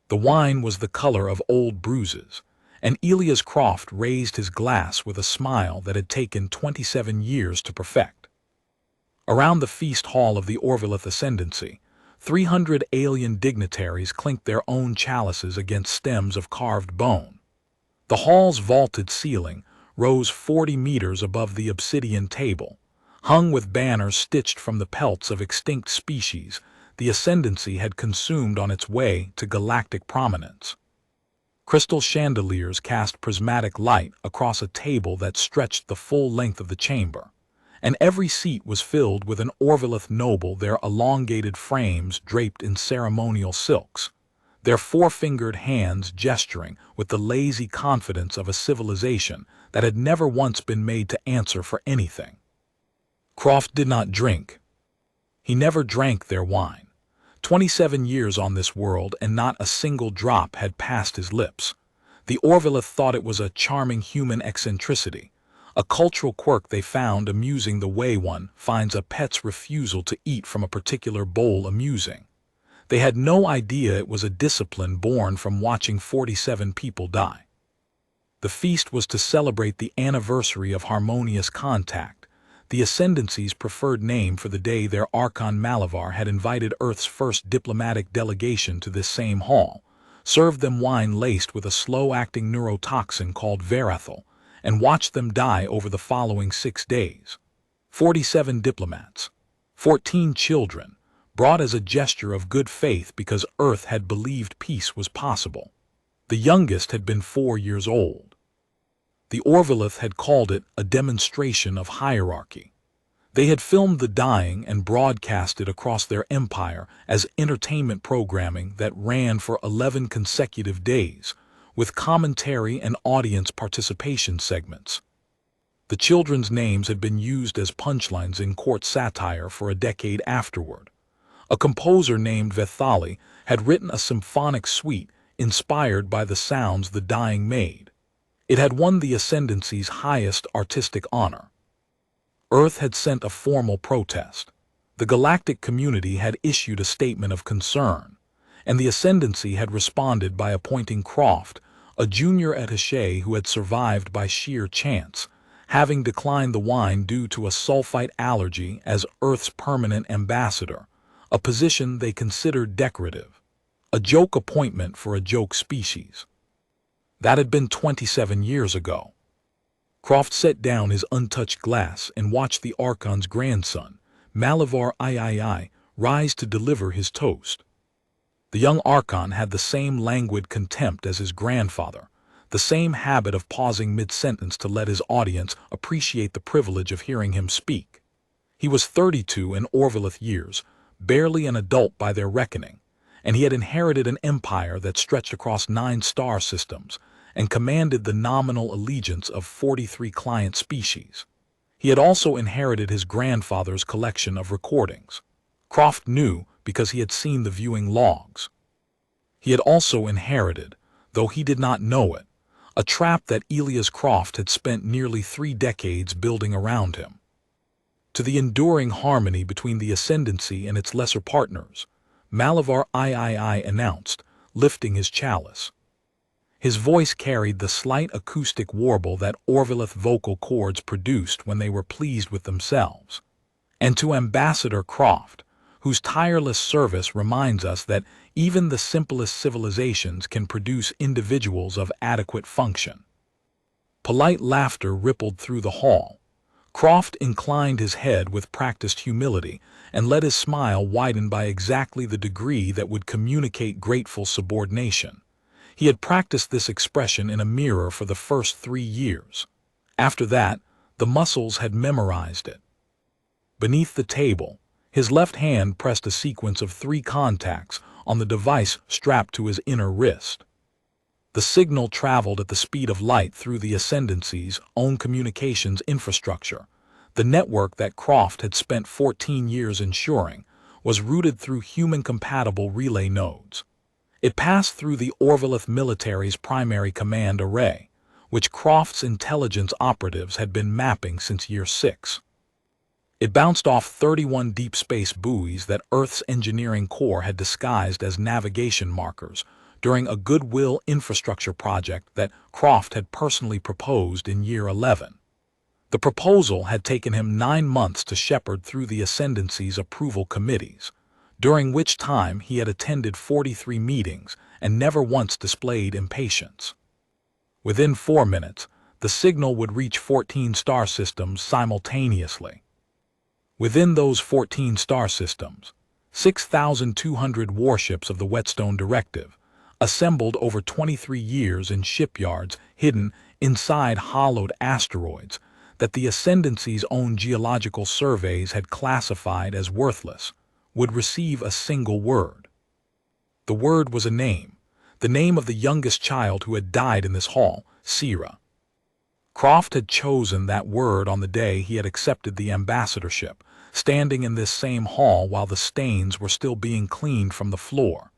The wine was the color of old bruises, and Elias Croft raised his glass with a smile that had taken 27 years to perfect. Around the feast hall of the Orvaleth Ascendancy, 300 alien dignitaries clinked their own chalices against stems of carved bone. The hall's vaulted ceiling rose 40 meters above the obsidian table. Hung with banners stitched from the pelts of extinct species, the Ascendancy had consumed on its way to galactic prominence. Crystal chandeliers cast prismatic light across a table that stretched the full length of the chamber, and every seat was filled with an Orvaleth noble, their elongated frames draped in ceremonial silks, their four-fingered hands gesturing with the lazy confidence of a civilization that had never once been made to answer for anything. Croft did not drink. He never drank their wine. 27 years on this world, and not a single drop had passed his lips. The Orvaleth thought it was a charming human eccentricity, a cultural quirk they found amusing the way one finds a pet's refusal to eat from a particular bowl amusing. They had no idea it was a discipline born from watching 47 people die. The feast was to celebrate the anniversary of harmonious contact, the Ascendancy's preferred name for the day their Archon Malavar had invited Earth's first diplomatic delegation to this same hall, served them wine laced with a slow-acting neurotoxin called Verathyl, and watched them die over the following 6 days. 47 diplomats, 14 children, brought as a gesture of good faith because Earth had believed peace was possible. The youngest had been 4 years old. The Orvaleth had called it a demonstration of hierarchy. They had filmed the dying and broadcast it across their empire as entertainment programming that ran for 11 consecutive days, with commentary and audience participation segments. The children's names had been used as punchlines in court satire for a decade afterward. A composer named Vethali had written a symphonic suite inspired by the sounds the dying made. It had won the Ascendancy's highest artistic honor. Earth had sent a formal protest. The galactic community had issued a statement of concern, and the Ascendancy had responded by appointing Croft, a junior attaché who had survived by sheer chance, having declined the wine due to a sulfite allergy, as Earth's permanent ambassador, a position they considered decorative, a joke appointment for a joke species. That had been 27 years ago. Croft set down his untouched glass and watched the Archon's grandson, Malavar III, rise to deliver his toast. The young Archon had the same languid contempt as his grandfather, the same habit of pausing mid-sentence to let his audience appreciate the privilege of hearing him speak. He was 32 in Orvaleth years, barely an adult by their reckoning, and he had inherited an empire that stretched across 9 star systems and commanded the nominal allegiance of 43 client species. He had also inherited his grandfather's collection of recordings. Croft knew because he had seen the viewing logs. He had also inherited, though he did not know it, a trap that Elias Croft had spent nearly 3 decades building around him. To the enduring harmony between the Ascendancy and its lesser partners, Malavar III announced, lifting his chalice. His voice carried the slight acoustic warble that Orvaleth vocal cords produced when they were pleased with themselves. And to Ambassador Croft, whose tireless service reminds us that even the simplest civilizations can produce individuals of adequate function. Polite laughter rippled through the hall. Croft inclined his head with practiced humility and let his smile widen by exactly the degree that would communicate grateful subordination. He had practiced this expression in a mirror for the first 3 years. After that, the muscles had memorized it. Beneath the table, his left hand pressed a sequence of 3 contacts on the device strapped to his inner wrist. The signal traveled at the speed of light through the Ascendancy's own communications infrastructure. The network that Croft had spent 14 years ensuring was routed through human-compatible relay nodes. It passed through the Orvaleth military's primary command array, which Croft's intelligence operatives had been mapping since year 6. It bounced off 31 deep space buoys that Earth's engineering corps had disguised as navigation markers, during a goodwill infrastructure project that Croft had personally proposed in year 11. The proposal had taken him 9 months to shepherd through the Ascendancy's approval committees, during which time he had attended 43 meetings and never once displayed impatience. Within 4 minutes, the signal would reach 14 star systems simultaneously. Within those 14 star systems, 6,200 warships of the Whetstone Directive, assembled over 23 years in shipyards hidden inside hollowed asteroids that the Ascendancy's own geological surveys had classified as worthless, would receive a single word. The word was a name, the name of the youngest child who had died in this hall, Sira. Croft had chosen that word on the day he had accepted the ambassadorship, standing in this same hall while the stains were still being cleaned from the floor.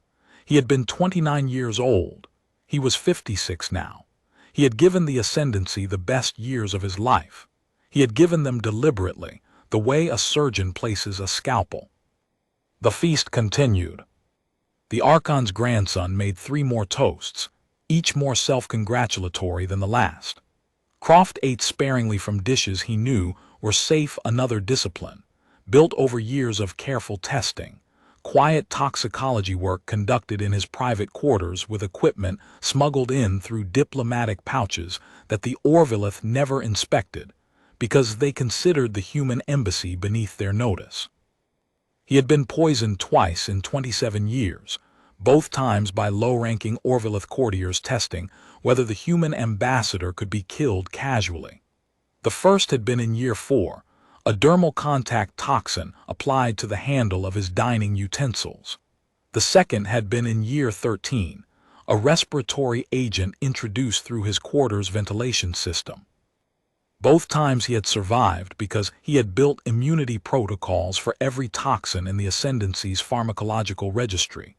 He had been 29 years old. He was 56 now. He had given the Ascendancy the best years of his life. He had given them deliberately, the way a surgeon places a scalpel. The feast continued. The Archon's grandson made 3 more toasts, each more self-congratulatory than the last. Croft ate sparingly from dishes he knew were safe. Another discipline, built over years of careful testing, quiet toxicology work conducted in his private quarters with equipment smuggled in through diplomatic pouches that the Orvaleth never inspected, because they considered the human embassy beneath their notice. He had been poisoned twice in 27 years, both times by low-ranking Orvaleth courtiers testing whether the human ambassador could be killed casually. The first had been in year 4, a dermal contact toxin applied to the handle of his dining utensils. The second had been in year 13, a respiratory agent introduced through his quarters' ventilation system. Both times he had survived because he had built immunity protocols for every toxin in the Ascendancy's pharmacological registry,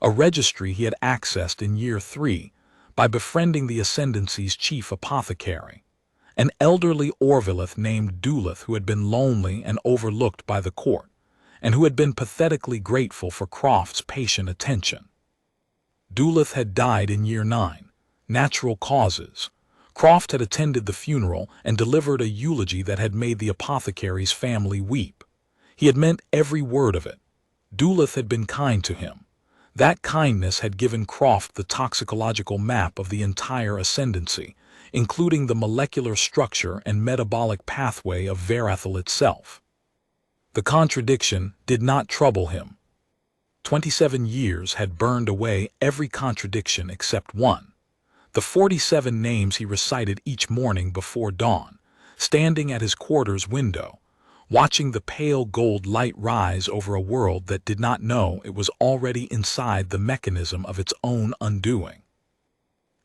a registry he had accessed in year 3 by befriending the Ascendancy's chief apothecary, an elderly Orvaleth named Duleth who had been lonely and overlooked by the court, and who had been pathetically grateful for Croft's patient attention. Duleth had died in year 9, natural causes. Croft had attended the funeral and delivered a eulogy that had made the apothecary's family weep. He had meant every word of it. Duleth had been kind to him. That kindness had given Croft the toxicological map of the entire Ascendancy, including the molecular structure and metabolic pathway of Varathel itself. The contradiction did not trouble him. 27 years had burned away every contradiction except one. The 47 names he recited each morning before dawn, standing at his quarters window, watching the pale gold light rise over a world that did not know it was already inside the mechanism of its own undoing.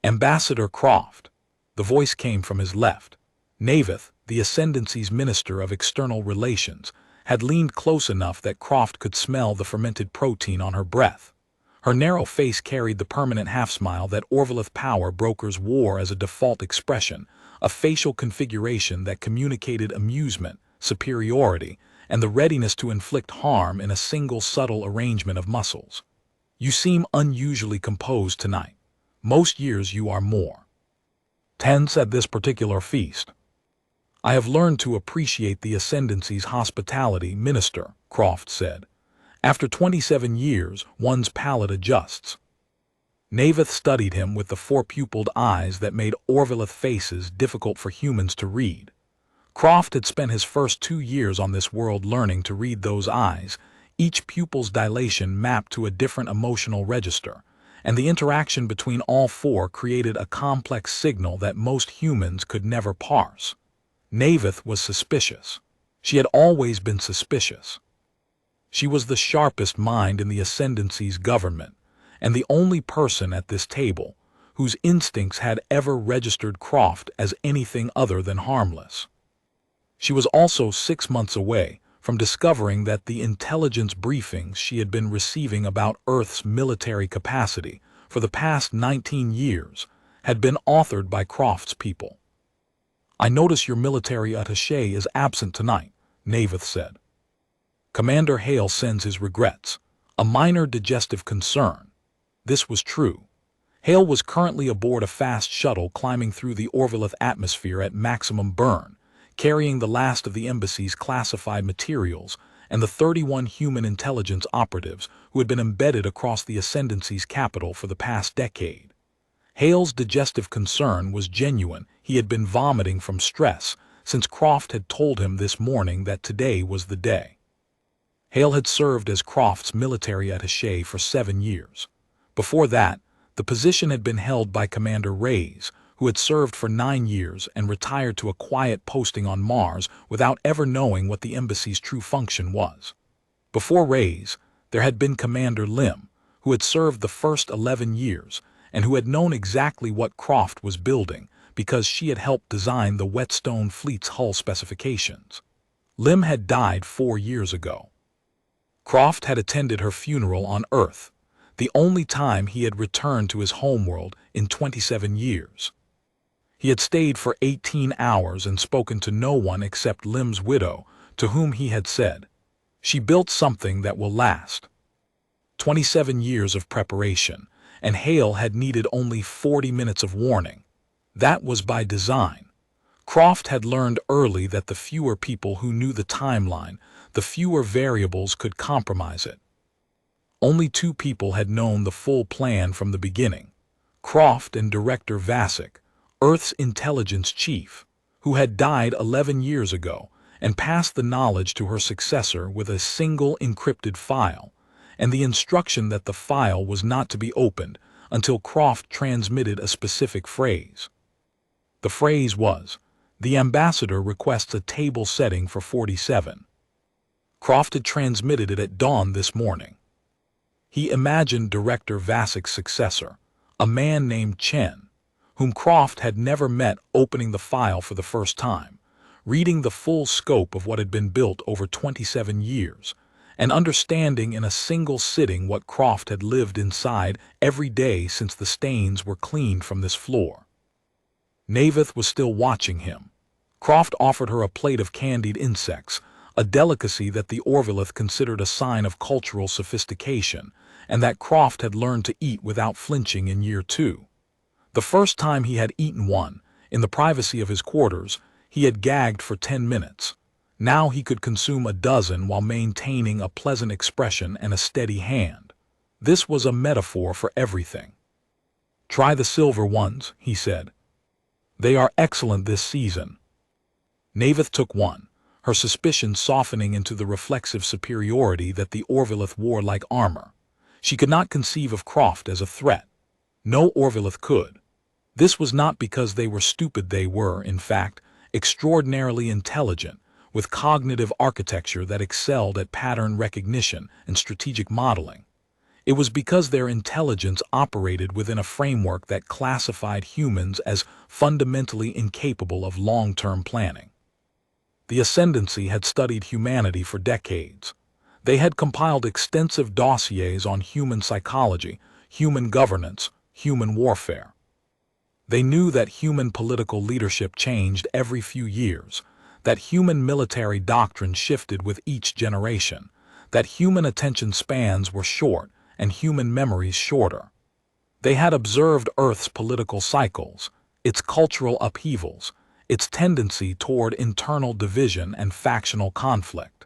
Ambassador Croft. The voice came from his left. Navith, the Ascendancy's Minister of External Relations, had leaned close enough that Croft could smell the fermented protein on her breath. Her narrow face carried the permanent half-smile that Orvaleth power brokers wore as a default expression, a facial configuration that communicated amusement, superiority, and the readiness to inflict harm in a single subtle arrangement of muscles. You seem unusually composed tonight. Most years you are more tense at this particular feast. I have learned to appreciate the Ascendancy's hospitality, Minister, Croft said. After 27 years, one's palate adjusts. Navith studied him with the 4-pupiled eyes that made Orvaleth faces difficult for humans to read. Croft had spent his first 2 years on this world learning to read those eyes, each pupil's dilation mapped to a different emotional register, and the interaction between all 4 created a complex signal that most humans could never parse. Navith was suspicious. She had always been suspicious. She was the sharpest mind in the Ascendancy's government, and the only person at this table whose instincts had ever registered Croft as anything other than harmless. She was also 6 months away from discovering that the intelligence briefings she had been receiving about Earth's military capacity for the past 19 years had been authored by Croft's people. I notice your military attaché is absent tonight, Navith said. Commander Hale sends his regrets. A minor digestive concern. This was true. Hale was currently aboard a fast shuttle climbing through the Orvaleth atmosphere at maximum burn, carrying the last of the embassy's classified materials and the 31 human intelligence operatives who had been embedded across the Ascendancy's capital for the past decade. Hale's digestive concern was genuine. He had been vomiting from stress since Croft had told him this morning that today was the day. Hale had served as Croft's military attaché for 7 years. Before that, the position had been held by Commander Reyes, who had served for 9 years and retired to a quiet posting on Mars without ever knowing what the embassy's true function was. Before Reyes, there had been Commander Lim, who had served the first 11 years and who had known exactly what Croft was building because she had helped design the Whetstone fleet's hull specifications. Lim had died 4 years ago. Croft had attended her funeral on Earth, the only time he had returned to his homeworld in 27 years. He had stayed for 18 hours and spoken to no one except Lim's widow, to whom he had said, "She built something that will last." 27 years of preparation, and Hale had needed only 40 minutes of warning. That was by design. Croft had learned early that the fewer people who knew the timeline, the fewer variables could compromise it. Only 2 people had known the full plan from the beginning: Croft and Director Vasic, Earth's intelligence chief, who had died 11 years ago and passed the knowledge to her successor with a single encrypted file, and the instruction that the file was not to be opened until Croft transmitted a specific phrase. The phrase was, "The ambassador requests a table setting for 47. Croft had transmitted it at dawn this morning. He imagined Director Vasic's successor, a man named Chen, whom Croft had never met, opening the file for the first time, reading the full scope of what had been built over 27 years, and understanding in a single sitting what Croft had lived inside every day since the stains were cleaned from this floor. Navith was still watching him. Croft offered her a plate of candied insects, a delicacy that the Orvaleth considered a sign of cultural sophistication, and that Croft had learned to eat without flinching in year 2. The first time he had eaten one, in the privacy of his quarters, he had gagged for 10 minutes. Now he could consume a dozen while maintaining a pleasant expression and a steady hand. This was a metaphor for everything. "Try the silver ones," he said. "They are excellent this season." Navith took one, her suspicion softening into the reflexive superiority that the Orvaleth wore like armor. She could not conceive of Croft as a threat. No Orvaleth could. This was not because they were stupid. They were, in fact, extraordinarily intelligent, with cognitive architecture that excelled at pattern recognition and strategic modeling. It was because their intelligence operated within a framework that classified humans as fundamentally incapable of long-term planning. The Ascendancy had studied humanity for decades. They had compiled extensive dossiers on human psychology, human governance, human warfare. They knew that human political leadership changed every few years, that human military doctrine shifted with each generation, that human attention spans were short and human memories shorter. They had observed Earth's political cycles, its cultural upheavals, its tendency toward internal division and factional conflict.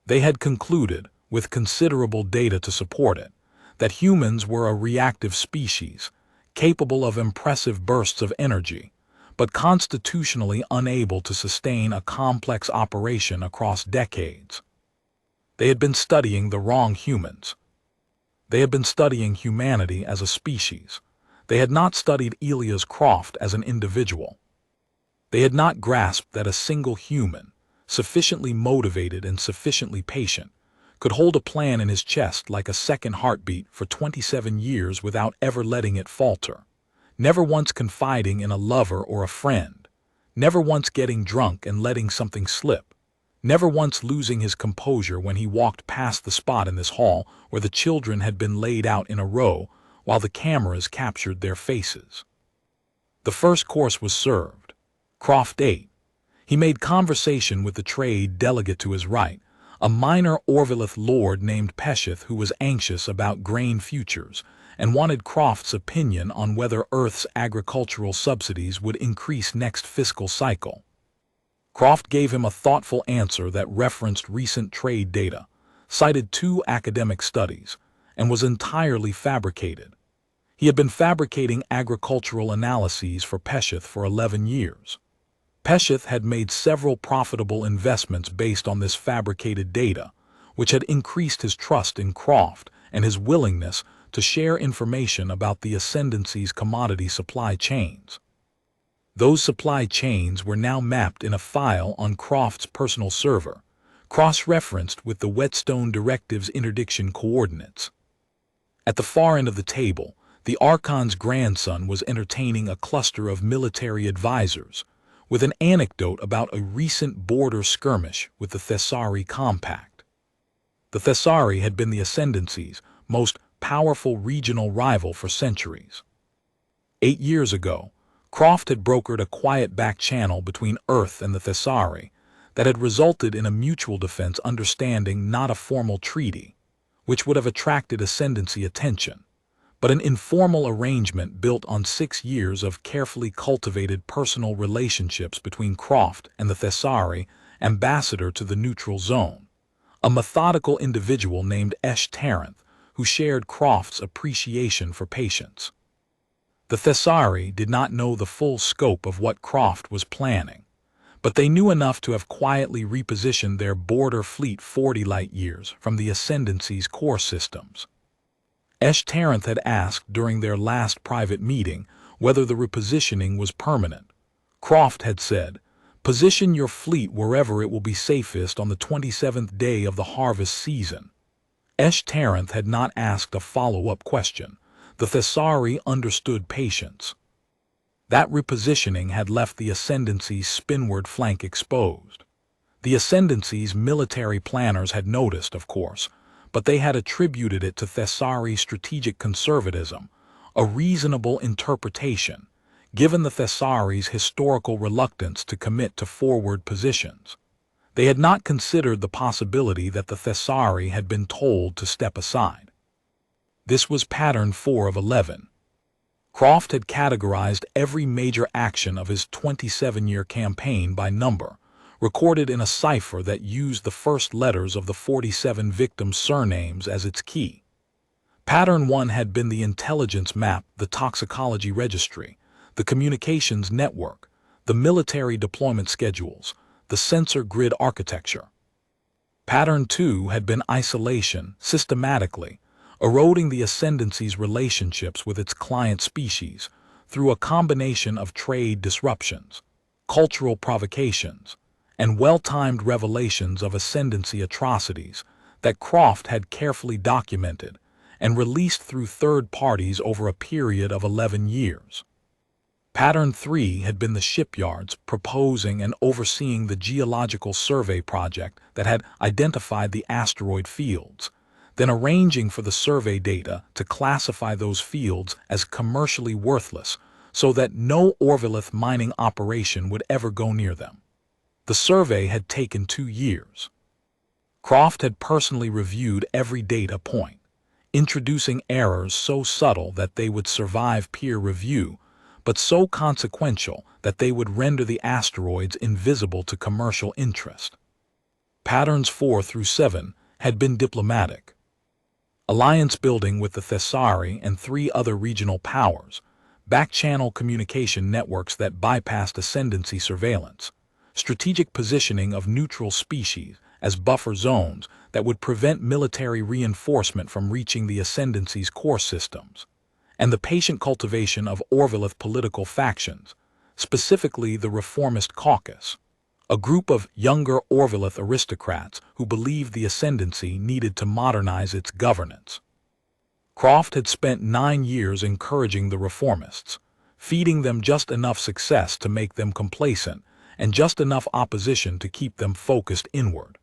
They had concluded, with considerable data to support it, that humans were a reactive species, capable of impressive bursts of energy, but constitutionally unable to sustain a complex operation across decades. They had been studying the wrong humans. They had been studying humanity as a species. They had not studied Elias Croft as an individual. They had not grasped that a single human, sufficiently motivated and sufficiently patient, could hold a plan in his chest like a second heartbeat for 27 years without ever letting it falter, never once confiding in a lover or a friend, never once getting drunk and letting something slip, never once losing his composure when he walked past the spot in this hall where the children had been laid out in a row while the cameras captured their faces. The first course was served. Croft ate. He made conversation with the trade delegate to his right, a minor Orvaleth lord named Pesheth who was anxious about grain futures, and wanted Croft's opinion on whether Earth's agricultural subsidies would increase next fiscal cycle. Croft gave him a thoughtful answer that referenced recent trade data, cited 2 academic studies, and was entirely fabricated. He had been fabricating agricultural analyses for Pesheth for 11 years. Pesheth had made several profitable investments based on this fabricated data, which had increased his trust in Croft and his willingness to share information about the Ascendancy's commodity supply chains. Those supply chains were now mapped in a file on Croft's personal server, cross-referenced with the Whetstone Directive's interdiction coordinates. At the far end of the table, the Archon's grandson was entertaining a cluster of military advisors, with an anecdote about a recent border skirmish with the Thessari Compact. The Thessari had been the Ascendancy's most powerful regional rival for centuries. 8 years ago, Croft had brokered a quiet back channel between Earth and the Thessari that had resulted in a mutual defense understanding, not a formal treaty, which would have attracted Ascendancy attention, but an informal arrangement built on 6 years of carefully cultivated personal relationships between Croft and the Thessari ambassador to the neutral zone, a methodical individual named Taranth, who shared Croft's appreciation for patience. The Thessari did not know the full scope of what Croft was planning, but they knew enough to have quietly repositioned their border fleet 40 light-years from the Ascendancy's core systems. Taranth had asked during their last private meeting whether the repositioning was permanent. Croft had said, "Position your fleet wherever it will be safest on the 27th day of the harvest season." Taranth had not asked a follow-up question. The Thessari understood patience. That repositioning had left the Ascendancy's spinward flank exposed. The Ascendancy's military planners had noticed, of course, but they had attributed it to Thessari strategic conservatism, a reasonable interpretation, given the Thessari's historical reluctance to commit to forward positions. They had not considered the possibility that the Thessari had been told to step aside. This was pattern 4 of 11. Croft had categorized every major action of his 27-year campaign by number, recorded in a cipher that used the first letters of the 47 victims' surnames as its key. Pattern 1 had been the intelligence map, the toxicology registry, the communications network, the military deployment schedules, the sensor grid architecture. Pattern 2 had been isolation, systematically, eroding the Ascendancy's relationships with its client species through a combination of trade disruptions, cultural provocations, and well-timed revelations of Ascendancy atrocities that Croft had carefully documented and released through third parties over a period of 11 years. Pattern 3 had been the shipyards proposing and overseeing the geological survey project that had identified the asteroid fields, then arranging for the survey data to classify those fields as commercially worthless so that no Orvaleth mining operation would ever go near them. The survey had taken 2 years. Croft had personally reviewed every data point, introducing errors so subtle that they would survive peer review, but so consequential that they would render the asteroids invisible to commercial interest. Patterns 4 through 7 had been diplomatic. Alliance building with the Thessari and 3 other regional powers, back-channel communication networks that bypassed Ascendancy surveillance, strategic positioning of neutral species as buffer zones that would prevent military reinforcement from reaching the Ascendancy's core systems, and the patient cultivation of Orvaleth political factions, specifically the Reformist Caucus, a group of younger Orvaleth aristocrats who believed the Ascendancy needed to modernize its governance. Croft had spent 9 years encouraging the Reformists, feeding them just enough success to make them complacent and just enough opposition to keep them focused inward.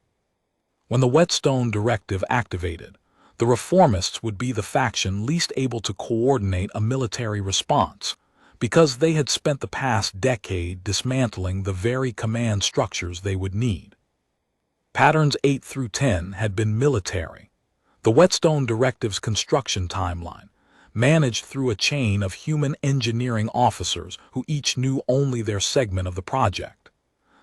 When the Whetstone Directive activated, the Reformists would be the faction least able to coordinate a military response, because they had spent the past decade dismantling the very command structures they would need. Patterns 8 through 10 had been military. The Whetstone Directive's construction timeline, managed through a chain of human engineering officers who each knew only their segment of the project.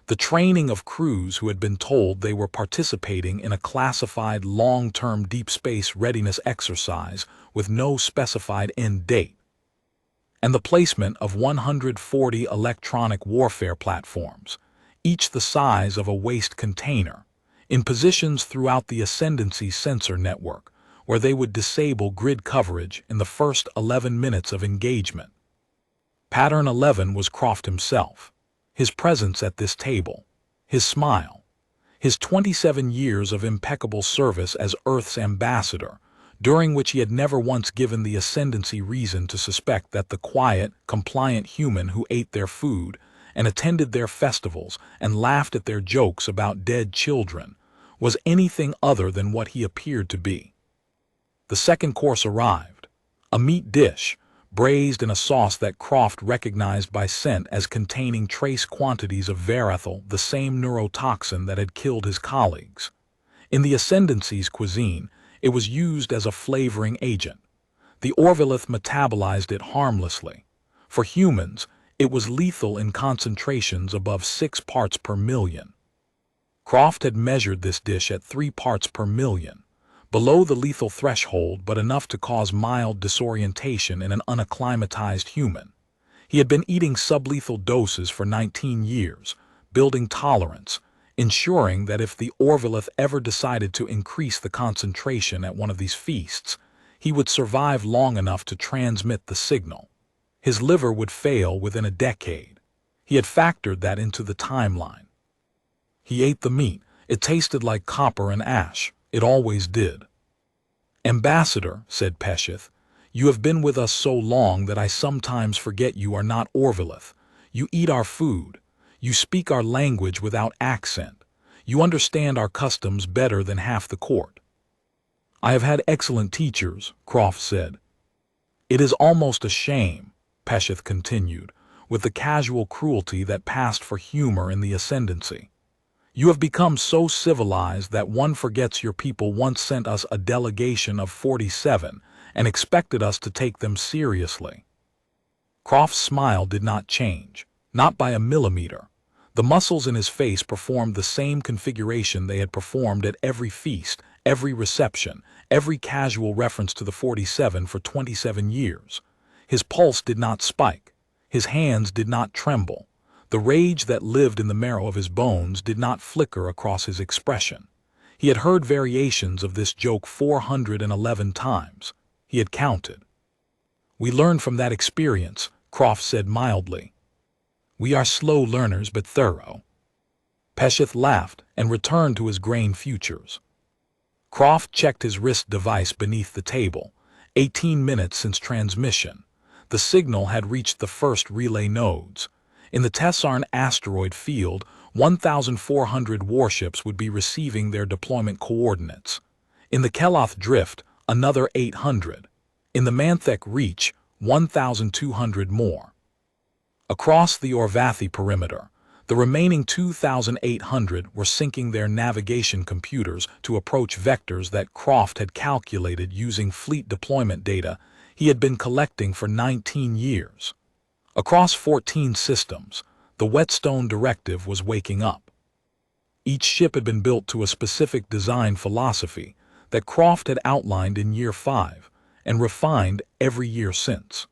The training of crews who had been told they were participating in a classified long-term deep space readiness exercise with no specified end date. And the placement of 140 electronic warfare platforms, each the size of a waste container, in positions throughout the Ascendancy sensor network, where they would disable grid coverage in the first 11 minutes of engagement. Pattern 11 was Croft himself, his presence at this table, his smile, his 27 years of impeccable service as Earth's ambassador, during which he had never once given the Ascendancy reason to suspect that the quiet, compliant human who ate their food and attended their festivals and laughed at their jokes about dead children was anything other than what he appeared to be. The second course arrived, a meat dish, braised in a sauce that Croft recognized by scent as containing trace quantities of verethyl, the same neurotoxin that had killed his colleagues. In the Ascendancy's cuisine, it was used as a flavoring agent. The Orvaleth metabolized it harmlessly. For humans, it was lethal in concentrations above 6 parts per million. Croft had measured this dish at 3 parts per million, below the lethal threshold but enough to cause mild disorientation in an unacclimatized human. He had been eating sublethal doses for 19 years, building tolerance, ensuring that if the Orvaleth ever decided to increase the concentration at one of these feasts, he would survive long enough to transmit the signal. His liver would fail within a decade. He had factored that into the timeline. He ate the meat. It tasted like copper and ash. It always did. "Ambassador," said Pesheth, "you have been with us so long that I sometimes forget you are not Orvaleth. You eat our food. You speak our language without accent. You understand our customs better than half the court." "I have had excellent teachers," Croft said. "It is almost a shame," Pesheth continued, with the casual cruelty that passed for humor in the Ascendancy. "You have become so civilized that one forgets your people once sent us a delegation of 47 and expected us to take them seriously." Croft's smile did not change, not by a millimeter. The muscles in his face performed the same configuration they had performed at every feast, every reception, every casual reference to the 47 for 27 years. His pulse did not spike. His hands did not tremble. The rage that lived in the marrow of his bones did not flicker across his expression. He had heard variations of this joke 411 times. He had counted. "We learned from that experience," Croft said mildly. "We are slow learners but thorough." Pesheth laughed and returned to his grain futures. Croft checked his wrist device beneath the table. 18 minutes since transmission. The signal had reached the first relay nodes. In the Tessarn asteroid field, 1,400 warships would be receiving their deployment coordinates. In the Keloth drift, another 800. In the Manthek reach, 1,200 more. Across the Orvathi perimeter, the remaining 2,800 were syncing their navigation computers to approach vectors that Croft had calculated using fleet deployment data he had been collecting for 19 years. Across 14 systems, the Whetstone Directive was waking up. Each ship had been built to a specific design philosophy that Croft had outlined in Year 5 and refined every year since.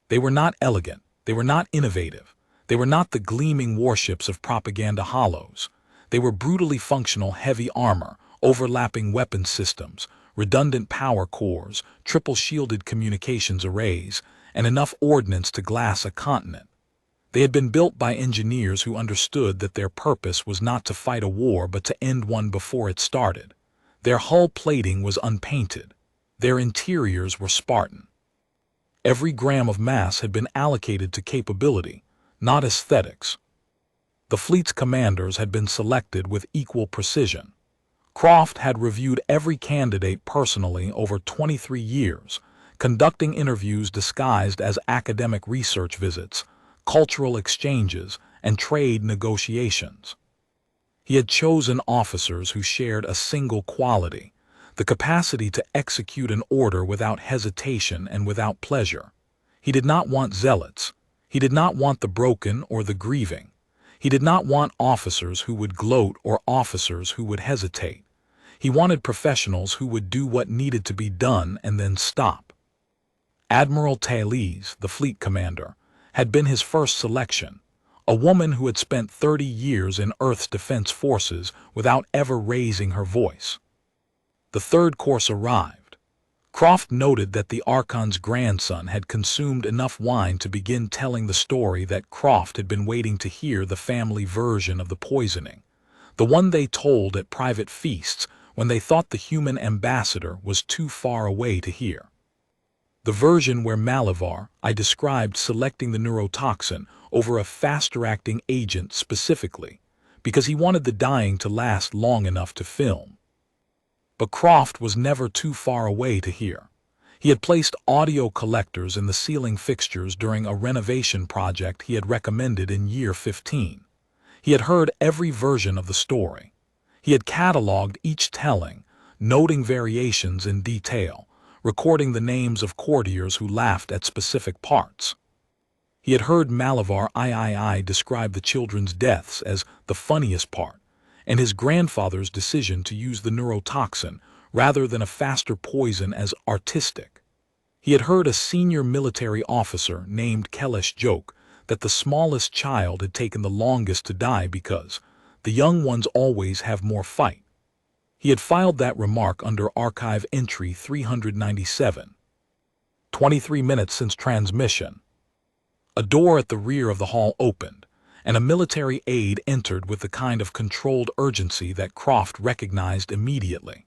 They were not elegant. They were not innovative. They were not the gleaming warships of propaganda hollows. They were brutally functional heavy armor, overlapping weapon systems, redundant power cores, triple-shielded communications arrays, and enough ordnance to glass a continent. They had been built by engineers who understood that their purpose was not to fight a war but to end one before it started. Their hull plating was unpainted. Their interiors were Spartan. Every gram of mass had been allocated to capability, not aesthetics. The fleet's commanders had been selected with equal precision. Croft had reviewed every candidate personally over 23 years, conducting interviews disguised as academic research visits, cultural exchanges, and trade negotiations. He had chosen officers who shared a single quality, the capacity to execute an order without hesitation and without pleasure. He did not want zealots. He did not want the broken or the grieving. He did not want officers who would gloat or officers who would hesitate. He wanted professionals who would do what needed to be done and then stop. Admiral Thales, the fleet commander, had been his first selection, a woman who had spent 30 years in Earth's defense forces without ever raising her voice. The third course arrived. Croft noted that the Archon's grandson had consumed enough wine to begin telling the story that Croft had been waiting to hear, the family version of the poisoning, the one they told at private feasts when they thought the human ambassador was too far away to hear. The version where Malavar I described selecting the neurotoxin over a faster-acting agent specifically, because he wanted the dying to last long enough to film. But Croft was never too far away to hear. He had placed audio collectors in the ceiling fixtures during a renovation project he had recommended in year 15. He had heard every version of the story. He had cataloged each telling, noting variations in detail, recording the names of courtiers who laughed at specific parts. He had heard Malavar III describe the children's deaths as the funniest part, and his grandfather's decision to use the neurotoxin rather than a faster poison as artistic. He had heard a senior military officer named Kelesh joke that the smallest child had taken the longest to die because the young ones always have more fight. He had filed that remark under Archive Entry 397. 23 minutes since transmission. A door at the rear of the hall opened, and a military aide entered with the kind of controlled urgency that Croft recognized immediately.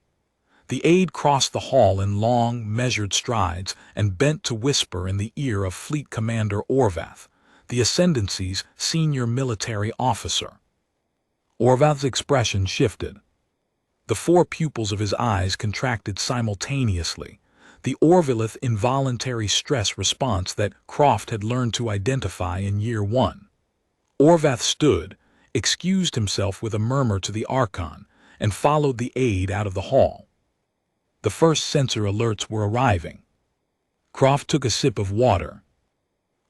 The aide crossed the hall in long, measured strides and bent to whisper in the ear of Fleet Commander Orvaleth, the Ascendancy's senior military officer. Orvaleth's expression shifted. The four pupils of his eyes contracted simultaneously, the Orvaleth involuntary stress response that Croft had learned to identify in year 1. Orvaleth stood, excused himself with a murmur to the Archon, and followed the aide out of the hall. The first sensor alerts were arriving. Croft took a sip of water.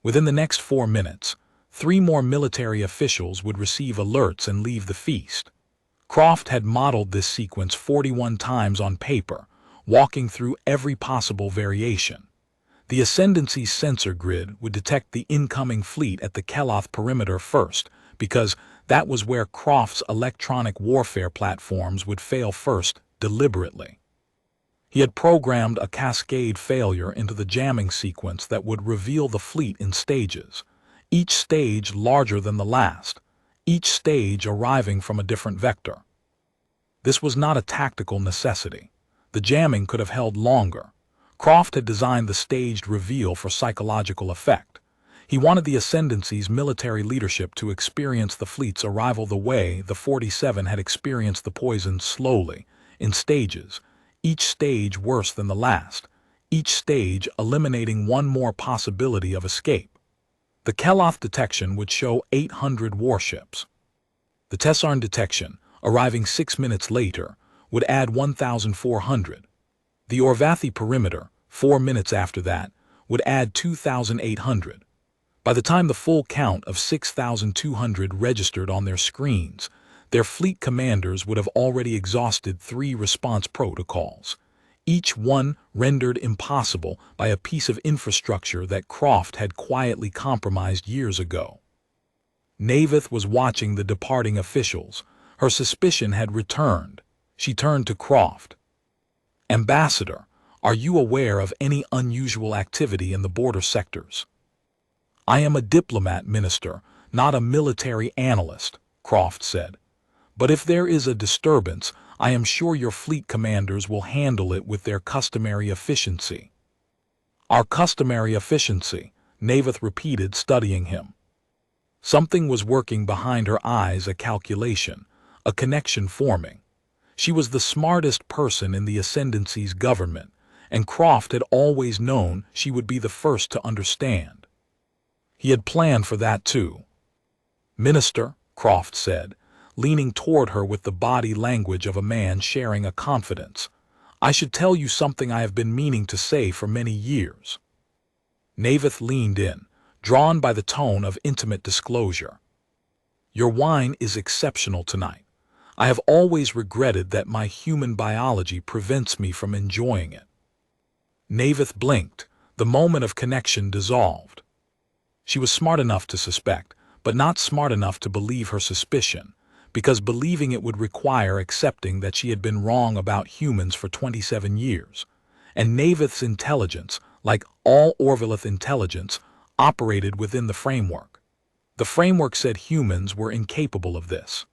Within the next 4 minutes, 3 more military officials would receive alerts and leave the feast. Croft had modeled this sequence 41 times on paper, walking through every possible variation. The Ascendancy's sensor grid would detect the incoming fleet at the Keloth perimeter first, because that was where Croft's electronic warfare platforms would fail first, deliberately. He had programmed a cascade failure into the jamming sequence that would reveal the fleet in stages, each stage larger than the last, each stage arriving from a different vector. This was not a tactical necessity. The jamming could have held longer. Croft had designed the staged reveal for psychological effect. He wanted the Ascendancy's military leadership to experience the fleet's arrival the way the 47 had experienced the poison, slowly, in stages, each stage worse than the last, each stage eliminating one more possibility of escape. The Keloth detection would show 800 warships. The Tessarn detection, arriving 6 minutes later, would add 1,400. The Orvathi perimeter, 4 minutes after that, would add 2,800. By the time the full count of 6,200 registered on their screens, their fleet commanders would have already exhausted 3 response protocols, each one rendered impossible by a piece of infrastructure that Croft had quietly compromised years ago. Navith was watching the departing officials. Her suspicion had returned. She turned to Croft. "Ambassador, are you aware of any unusual activity in the border sectors?" "I am a diplomat, Minister, not a military analyst," Croft said. "But if there is a disturbance, I am sure your fleet commanders will handle it with their customary efficiency." "Our customary efficiency," Navith repeated, studying him. Something was working behind her eyes, a calculation, a connection forming. She was the smartest person in the Ascendancy's government, and Croft had always known she would be the first to understand. He had planned for that too. "Minister," Croft said, leaning toward her with the body language of a man sharing a confidence, I should tell you something I have been meaning to say for many years. Navith leaned in, drawn by the tone of intimate disclosure. Your wine is exceptional tonight. I have always regretted that my human biology prevents me from enjoying it. Navith blinked. The moment of connection dissolved. She was smart enough to suspect, but not smart enough to believe her suspicion, because believing it would require accepting that she had been wrong about humans for 27 years. And Navith's intelligence, like all Orvaleth intelligence, operated within the framework. The framework said humans were incapable of this.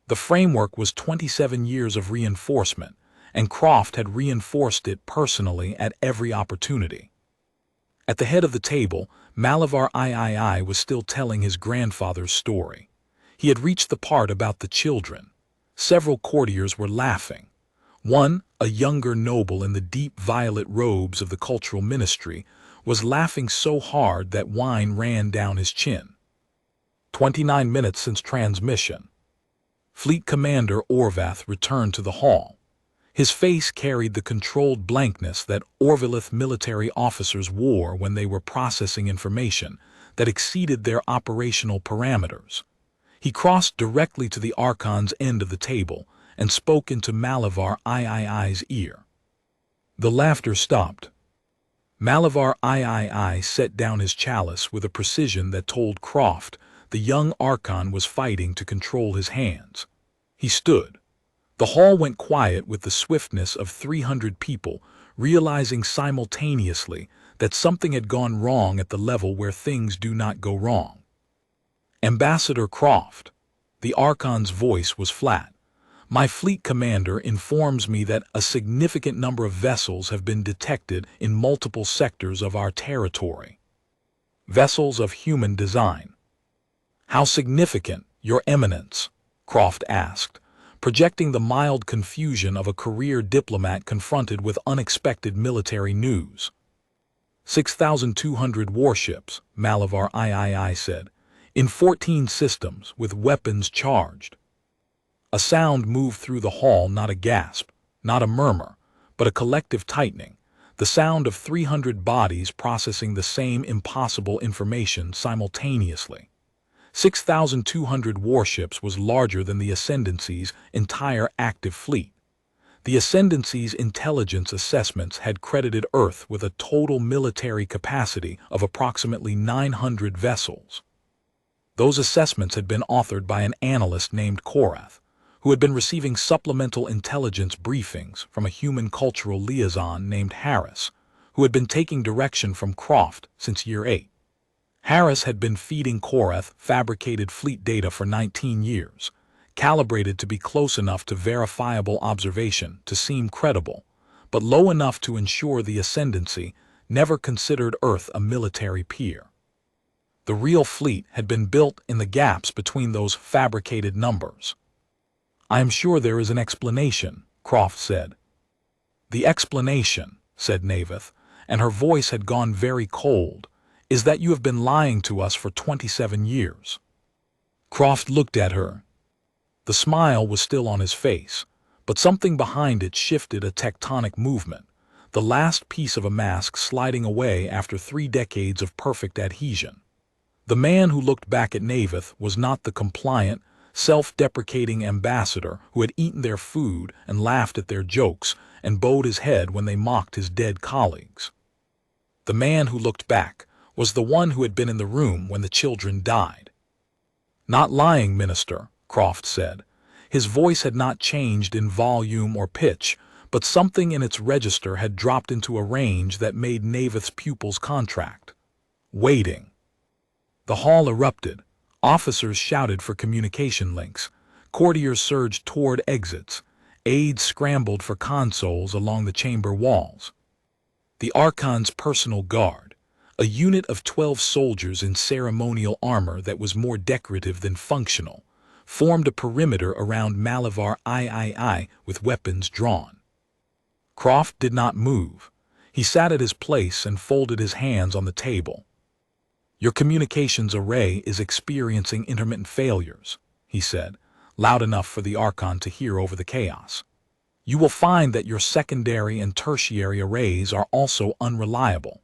The framework was 27 years of reinforcement, and Croft had reinforced it personally at every opportunity. At the head of the table, Malavar III was still telling his grandfather's story. He had reached the part about the children. Several courtiers were laughing. One, a younger noble in the deep violet robes of the cultural ministry, was laughing so hard that wine ran down his chin. 29 minutes since transmission. Fleet Commander Orvaleth returned to the hall. His face carried the controlled blankness that Orvaleth military officers wore when they were processing information that exceeded their operational parameters. He crossed directly to the Archon's end of the table and spoke into Malavar III's ear. The laughter stopped. Malavar III set down his chalice with a precision that told Croft the young Archon was fighting to control his hands. He stood. The hall went quiet with the swiftness of 300 people realizing simultaneously that something had gone wrong at the level where things do not go wrong. Ambassador Croft. The Archon's voice was flat. My fleet commander informs me that a significant number of vessels have been detected in multiple sectors of our territory. Vessels of human design. How significant, Your Eminence? Croft asked, projecting the mild confusion of a career diplomat confronted with unexpected military news. 6,200 warships, Malavar III said, in 14 systems with weapons charged. A sound moved through the hall, not a gasp, not a murmur, but a collective tightening, the sound of 300 bodies processing the same impossible information simultaneously. 6,200 warships was larger than the Ascendancy's entire active fleet. The Ascendancy's intelligence assessments had credited Earth with a total military capacity of approximately 900 vessels. Those assessments had been authored by an analyst named Korath, who had been receiving supplemental intelligence briefings from a human cultural liaison named Harris, who had been taking direction from Croft since year 8. Harris had been feeding Korath fabricated fleet data for 19 years, calibrated to be close enough to verifiable observation to seem credible, but low enough to ensure the Ascendancy never considered Earth a military peer. The real fleet had been built in the gaps between those fabricated numbers. I am sure there is an explanation, Croft said. The explanation, said Navith, and her voice had gone very cold, is that you have been lying to us for 27 years. Croft looked at her. The smile was still on his face, but something behind it shifted a tectonic movement, the last piece of a mask sliding away after 3 decades of perfect adhesion. The man who looked back at Navith was not the compliant, self-deprecating ambassador who had eaten their food and laughed at their jokes and bowed his head when they mocked his dead colleagues. The man who looked back was the one who had been in the room when the children died. Not lying, Minister, Croft said. His voice had not changed in volume or pitch, but something in its register had dropped into a range that made Navith's pupils contract. Waiting. The hall erupted. Officers shouted for communication links. Courtiers surged toward exits. Aides scrambled for consoles along the chamber walls. The Archon's personal guard, a unit of 12 soldiers in ceremonial armor that was more decorative than functional, formed a perimeter around Malavar III with weapons drawn. Croft did not move. He sat at his place and folded his hands on the table. Your communications array is experiencing intermittent failures, he said, loud enough for the Archon to hear over the chaos. You will find that your secondary and tertiary arrays are also unreliable.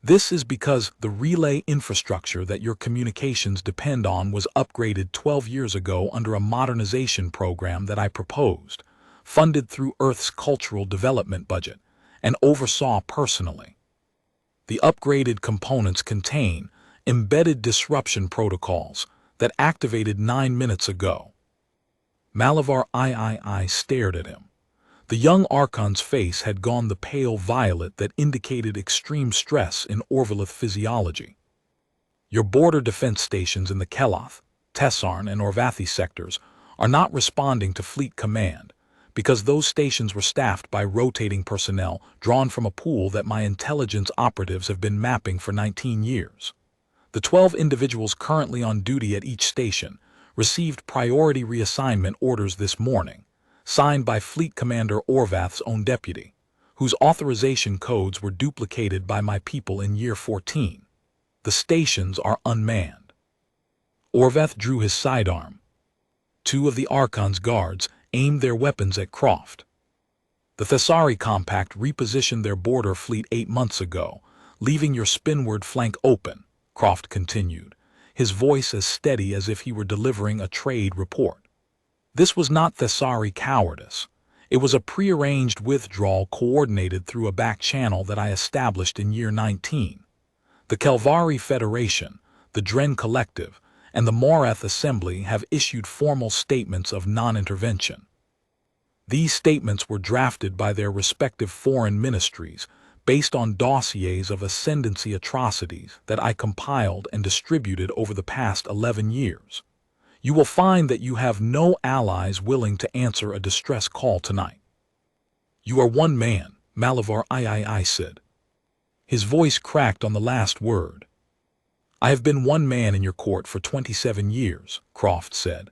This is because the relay infrastructure that your communications depend on was upgraded 12 years ago under a modernization program that I proposed, funded through Earth's cultural development budget, and oversaw personally. The upgraded components contain embedded disruption protocols that activated 9 minutes ago. Malavar III stared at him. The young Archon's face had gone the pale violet that indicated extreme stress in Orvaleth physiology. Your border defense stations in the Keloth, Tessarn, and Orvathi sectors are not responding to Fleet Command because those stations were staffed by rotating personnel drawn from a pool that my intelligence operatives have been mapping for 19 years. The 12 individuals currently on duty at each station received priority reassignment orders this morning, signed by Fleet Commander Orvath's own deputy, whose authorization codes were duplicated by my people in year 14. The stations are unmanned. Orvaleth drew his sidearm. 2 of the Archon's guards aimed their weapons at Croft. The Thessari Compact repositioned their border fleet 8 months ago, leaving your spinward flank open, Croft continued, his voice as steady as if he were delivering a trade report. This was not Thessari cowardice. It was a prearranged withdrawal coordinated through a back channel that I established in year 19. The Kelvari Federation, the Dren Collective, and the Morath Assembly have issued formal statements of non-intervention. These statements were drafted by their respective foreign ministries based on dossiers of ascendancy atrocities that I compiled and distributed over the past 11 years. You will find that you have no allies willing to answer a distress call tonight. You are one man, Malavar III said. His voice cracked on the last word. I have been one man in your court for 27 years, Croft said.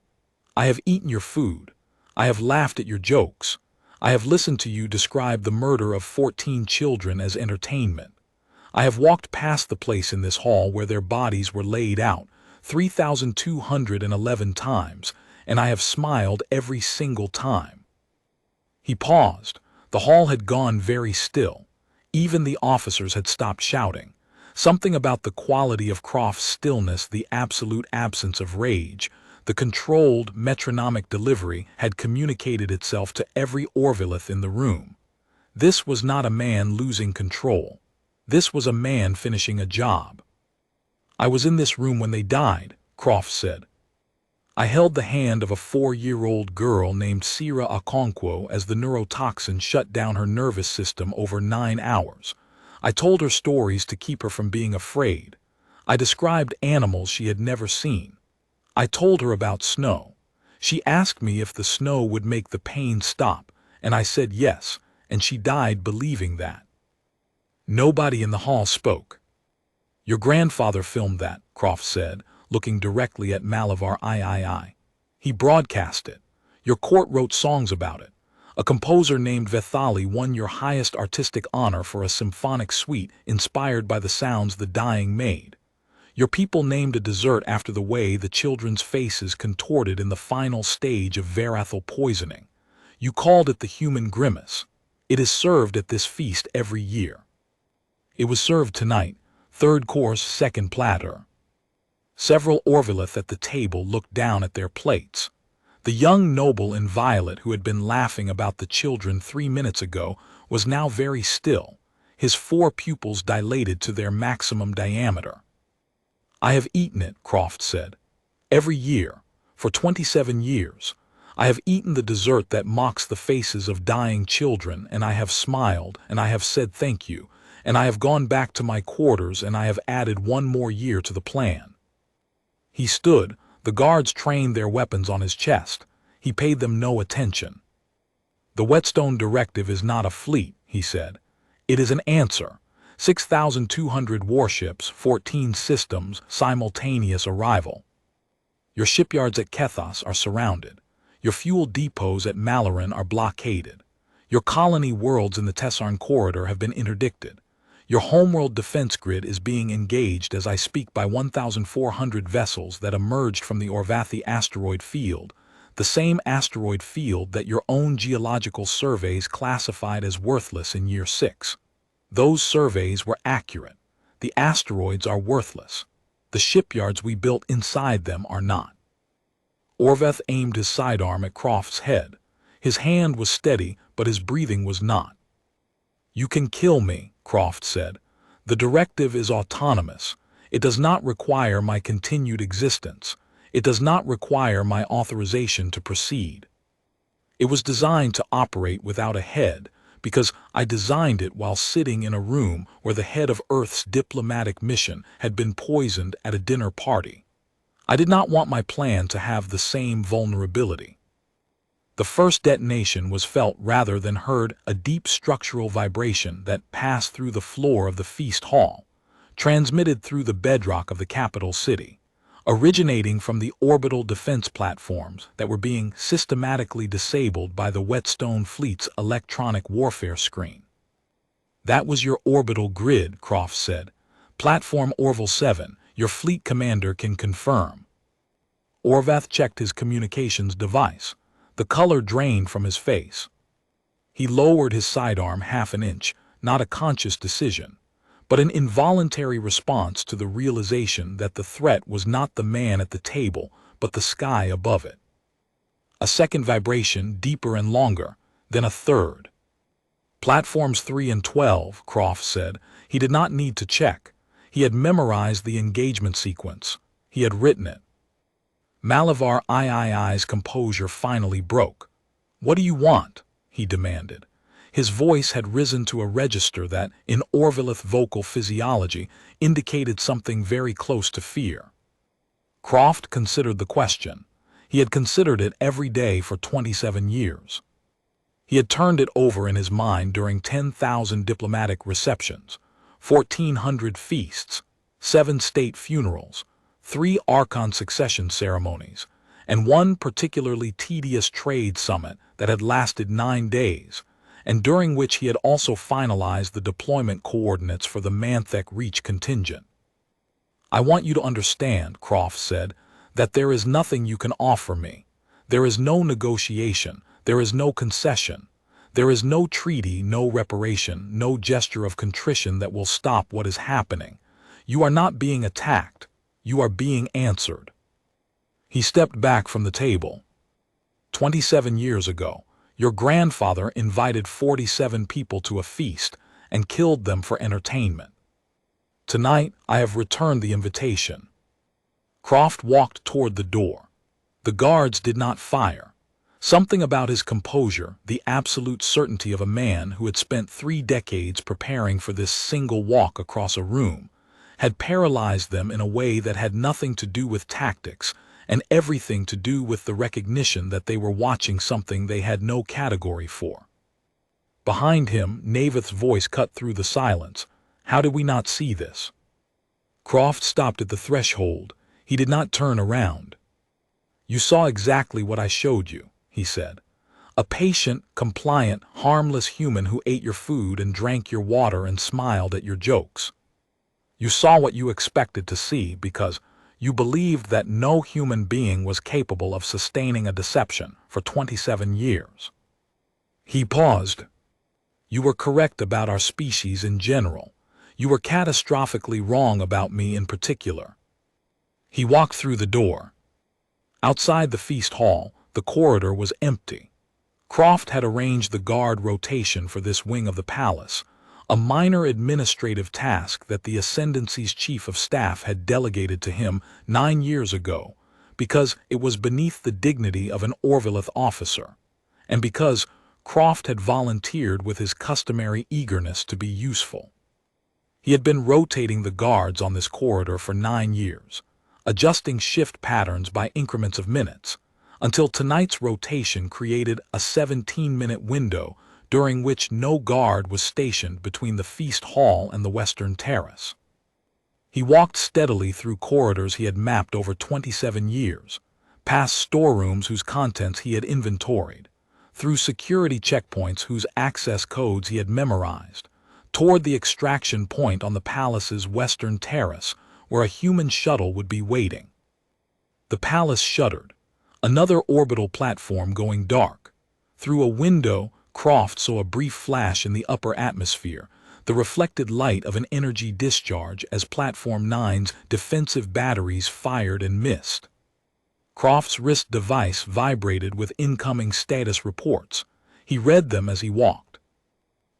I have eaten your food. I have laughed at your jokes. I have listened to you describe the murder of 14 children as entertainment. I have walked past the place in this hall where their bodies were laid out 3,211 times, and I have smiled every single time. He paused. The hall had gone very still. Even the officers had stopped shouting. Something about the quality of Croft's stillness, the absolute absence of rage, the controlled, metronomic delivery had communicated itself to every Orvaleth in the room. This was not a man losing control. This was a man finishing a job. I was in this room when they died, Croft said. I held the hand of a 4-year-old girl named Sira Okonkwo as the neurotoxin shut down her nervous system over 9 hours. I told her stories to keep her from being afraid. I described animals she had never seen. I told her about snow. She asked me if the snow would make the pain stop, and I said yes, and she died believing that. Nobody in the hall spoke. Your grandfather filmed that, Croft said, looking directly at Malavar III. He broadcast it. Your court wrote songs about it. A composer named Vethali won your highest artistic honor for a symphonic suite inspired by the sounds the dying made. Your people named a dessert after the way the children's faces contorted in the final stage of Verathal poisoning. You called it the human grimace. It is served at this feast every year. It was served tonight, 3rd course, 2nd platter. Several Orvaleth at the table looked down at their plates. The young noble in violet who had been laughing about the children 3 minutes ago was now very still, his 4 pupils dilated to their maximum diameter. I have eaten it, Croft said. Every year, for 27 years, I have eaten the dessert that mocks the faces of dying children, and I have smiled, and I have said thank you, and I have gone back to my quarters, and I have added 1 more year to the plan. He stood. The guards trained their weapons on his chest. He paid them no attention. The Whetstone Directive is not a fleet, he said. It is an answer. 6,200 warships, 14 systems, simultaneous arrival. Your shipyards at Kethos are surrounded. Your fuel depots at Malaran are blockaded. Your colony worlds in the Tessarn corridor have been interdicted. Your homeworld defense grid is being engaged as I speak by 1,400 vessels that emerged from the Orvathi asteroid field, the same asteroid field that your own geological surveys classified as worthless in year 6. Those surveys were accurate. The asteroids are worthless. The shipyards we built inside them are not. Orvaleth aimed his sidearm at Croft's head. His hand was steady, but his breathing was not. "You can kill me," Croft said. "The directive is autonomous. It does not require my continued existence. It does not require my authorization to proceed. It was designed to operate without a head, because I designed it while sitting in a room where the head of Earth's diplomatic mission had been poisoned at a dinner party. I did not want my plan to have the same vulnerability." The first detonation was felt rather than heard, a deep structural vibration that passed through the floor of the feast hall, transmitted through the bedrock of the capital city, originating from the orbital defense platforms that were being systematically disabled by the Whetstone Fleet's electronic warfare screen. "That was your orbital grid," Croft said. "Platform Orval 7, your fleet commander can confirm." Orvaleth checked his communications device. The color drained from his face. He lowered his sidearm half an inch, not a conscious decision, but an involuntary response to the realization that the threat was not the man at the table, but the sky above it. A second vibration, deeper and longer, then a third. "Platforms 3 and 12, Croft said. He did not need to check. He had memorized the engagement sequence. He had written it. Malavar III's composure finally broke. "What do you want?" he demanded. His voice had risen to a register that, in Orvaleth vocal physiology, indicated something very close to fear. Croft considered the question. He had considered it every day for 27 years. He had turned it over in his mind during 10,000 diplomatic receptions, 1,400 feasts, 7 state funerals, 3 Archon succession ceremonies, and 1 particularly tedious trade summit that had lasted 9 days, and during which he had also finalized the deployment coordinates for the Manthek Reach contingent. "I want you to understand," Croft said, "that there is nothing you can offer me. There is no negotiation, there is no concession. There is no treaty, no reparation, no gesture of contrition that will stop what is happening. You are not being attacked. You are being answered." He stepped back from the table. 27 years ago, your grandfather invited 47 people to a feast and killed them for entertainment. Tonight, I have returned the invitation. Croft walked toward the door. The guards did not fire. Something about his composure, the absolute certainty of a man who had spent 3 decades preparing for this single walk across a room, had paralyzed them in a way that had nothing to do with tactics and everything to do with the recognition that they were watching something they had no category for. Behind him, Navith's voice cut through the silence. "How did we not see this?" Croft stopped at the threshold. He did not turn around. "You saw exactly what I showed you," he said. "A patient, compliant, harmless human who ate your food and drank your water and smiled at your jokes. You saw what you expected to see because you believed that no human being was capable of sustaining a deception for 27 years. He paused. "You were correct about our species in general. You were catastrophically wrong about me in particular." He walked through the door. Outside the feast hall, the corridor was empty. Croft had arranged the guard rotation for this wing of the palace, a minor administrative task that the Ascendancy's chief of staff had delegated to him 9 years ago, because it was beneath the dignity of an Orvaleth officer, and because Croft had volunteered with his customary eagerness to be useful. He had been rotating the guards on this corridor for 9 years, adjusting shift patterns by increments of minutes, until tonight's rotation created a 17-minute window during which no guard was stationed between the feast hall and the western terrace. He walked steadily through corridors he had mapped over 27 years, past storerooms whose contents he had inventoried, through security checkpoints whose access codes he had memorized, toward the extraction point on the palace's western terrace where a human shuttle would be waiting. The palace shuddered. Another orbital platform going dark. Through a window, Croft saw a brief flash in the upper atmosphere, the reflected light of an energy discharge as Platform 9's defensive batteries fired and missed. Croft's wrist device vibrated with incoming status reports. He read them as he walked.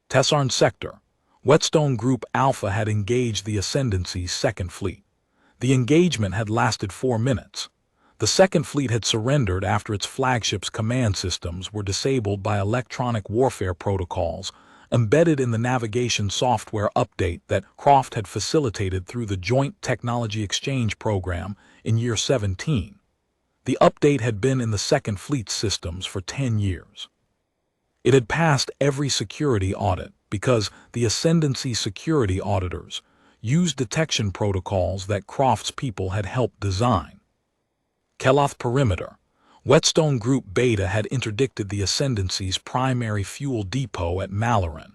Tessarn Sector. Whetstone Group Alpha had engaged the Ascendancy's Second Fleet. The engagement had lasted 4 minutes. The Second Fleet had surrendered after its flagship's command systems were disabled by electronic warfare protocols embedded in the navigation software update that Croft had facilitated through the Joint Technology Exchange Program in year 17. The update had been in the Second Fleet's systems for 10 years. It had passed every security audit because the Ascendancy security auditors used detection protocols that Croft's people had helped design. Keloth Perimeter. Whetstone Group Beta had interdicted the Ascendancy's primary fuel depot at Malaran.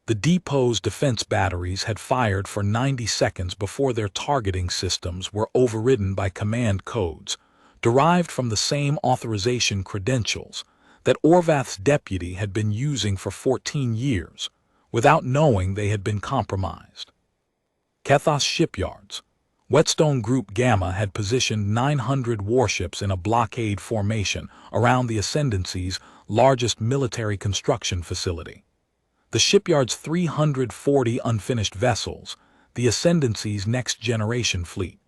The depot's defense batteries had fired for 90 seconds before their targeting systems were overridden by command codes, derived from the same authorization credentials that Orvaleth's deputy had been using for 14 years, without knowing they had been compromised. Kethos Shipyards. Whetstone Group Gamma had positioned 900 warships in a blockade formation around the Ascendancy's largest military construction facility. The shipyard's 340 unfinished vessels, the Ascendancy's next-generation fleet,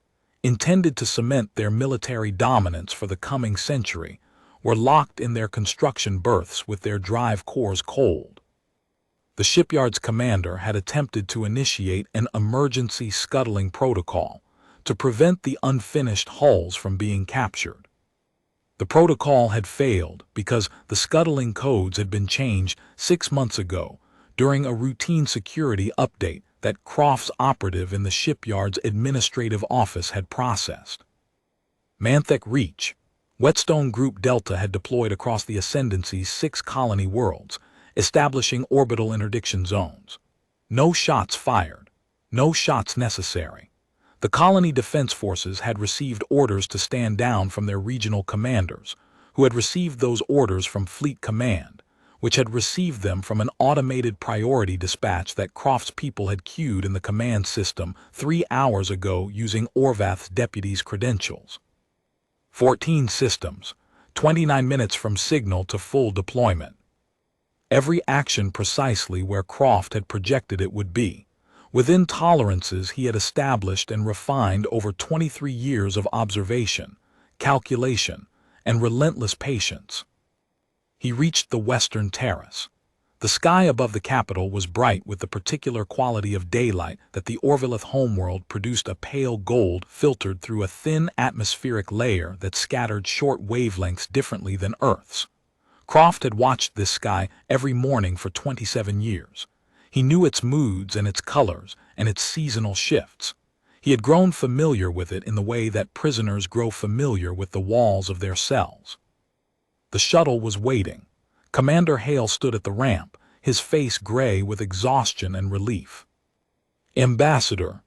intended to cement their military dominance for the coming century, were locked in their construction berths with their drive cores cold. The shipyard's commander had attempted to initiate an emergency scuttling protocol to prevent the unfinished hulls from being captured. The protocol had failed because the scuttling codes had been changed 6 months ago during a routine security update that Croft's operative in the shipyard's administrative office had processed. Manthek Reach. Whetstone Group Delta had deployed across the Ascendancy's 6 colony worlds, establishing orbital interdiction zones. No shots fired. No shots necessary. The colony defense forces had received orders to stand down from their regional commanders, who had received those orders from Fleet Command, which had received them from an automated priority dispatch that Croft's people had queued in the command system 3 hours ago using Orvaleth's deputy's credentials. 14 systems, 29 minutes from signal to full deployment. Every action precisely where Croft had projected it would be, within tolerances he had established and refined over 23 years of observation, calculation, and relentless patience. He reached the western terrace. The sky above the capital was bright with the particular quality of daylight that the Orvaleth homeworld produced, a pale gold filtered through a thin atmospheric layer that scattered short wavelengths differently than Earth's. Croft had watched this sky every morning for 27 years. He knew its moods and its colors and its seasonal shifts. He had grown familiar with it in the way that prisoners grow familiar with the walls of their cells. The shuttle was waiting. Commander Hale stood at the ramp, his face gray with exhaustion and relief. Ambassador.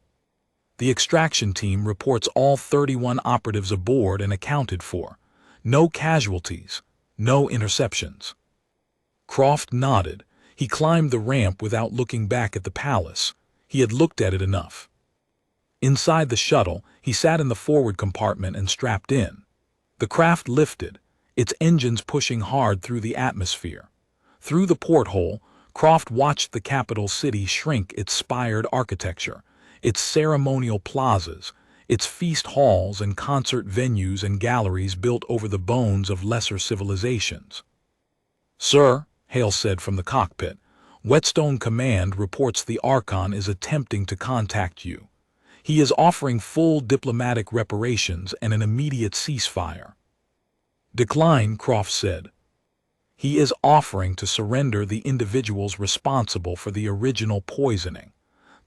The extraction team reports all 31 operatives aboard and accounted for. No casualties, no interceptions. Croft nodded. He climbed the ramp without looking back at the palace. He had looked at it enough. Inside the shuttle, he sat in the forward compartment and strapped in. The craft lifted, its engines pushing hard through the atmosphere. Through the porthole, Croft watched the capital city shrink, its spired architecture, its ceremonial plazas, its feast halls and concert venues and galleries built over the bones of lesser civilizations. "Sir," Hale said from the cockpit, "Whetstone Command reports the Archon is attempting to contact you. He is offering full diplomatic reparations and an immediate ceasefire." "Decline," Croft said. "He is offering to surrender the individuals responsible for the original poisoning,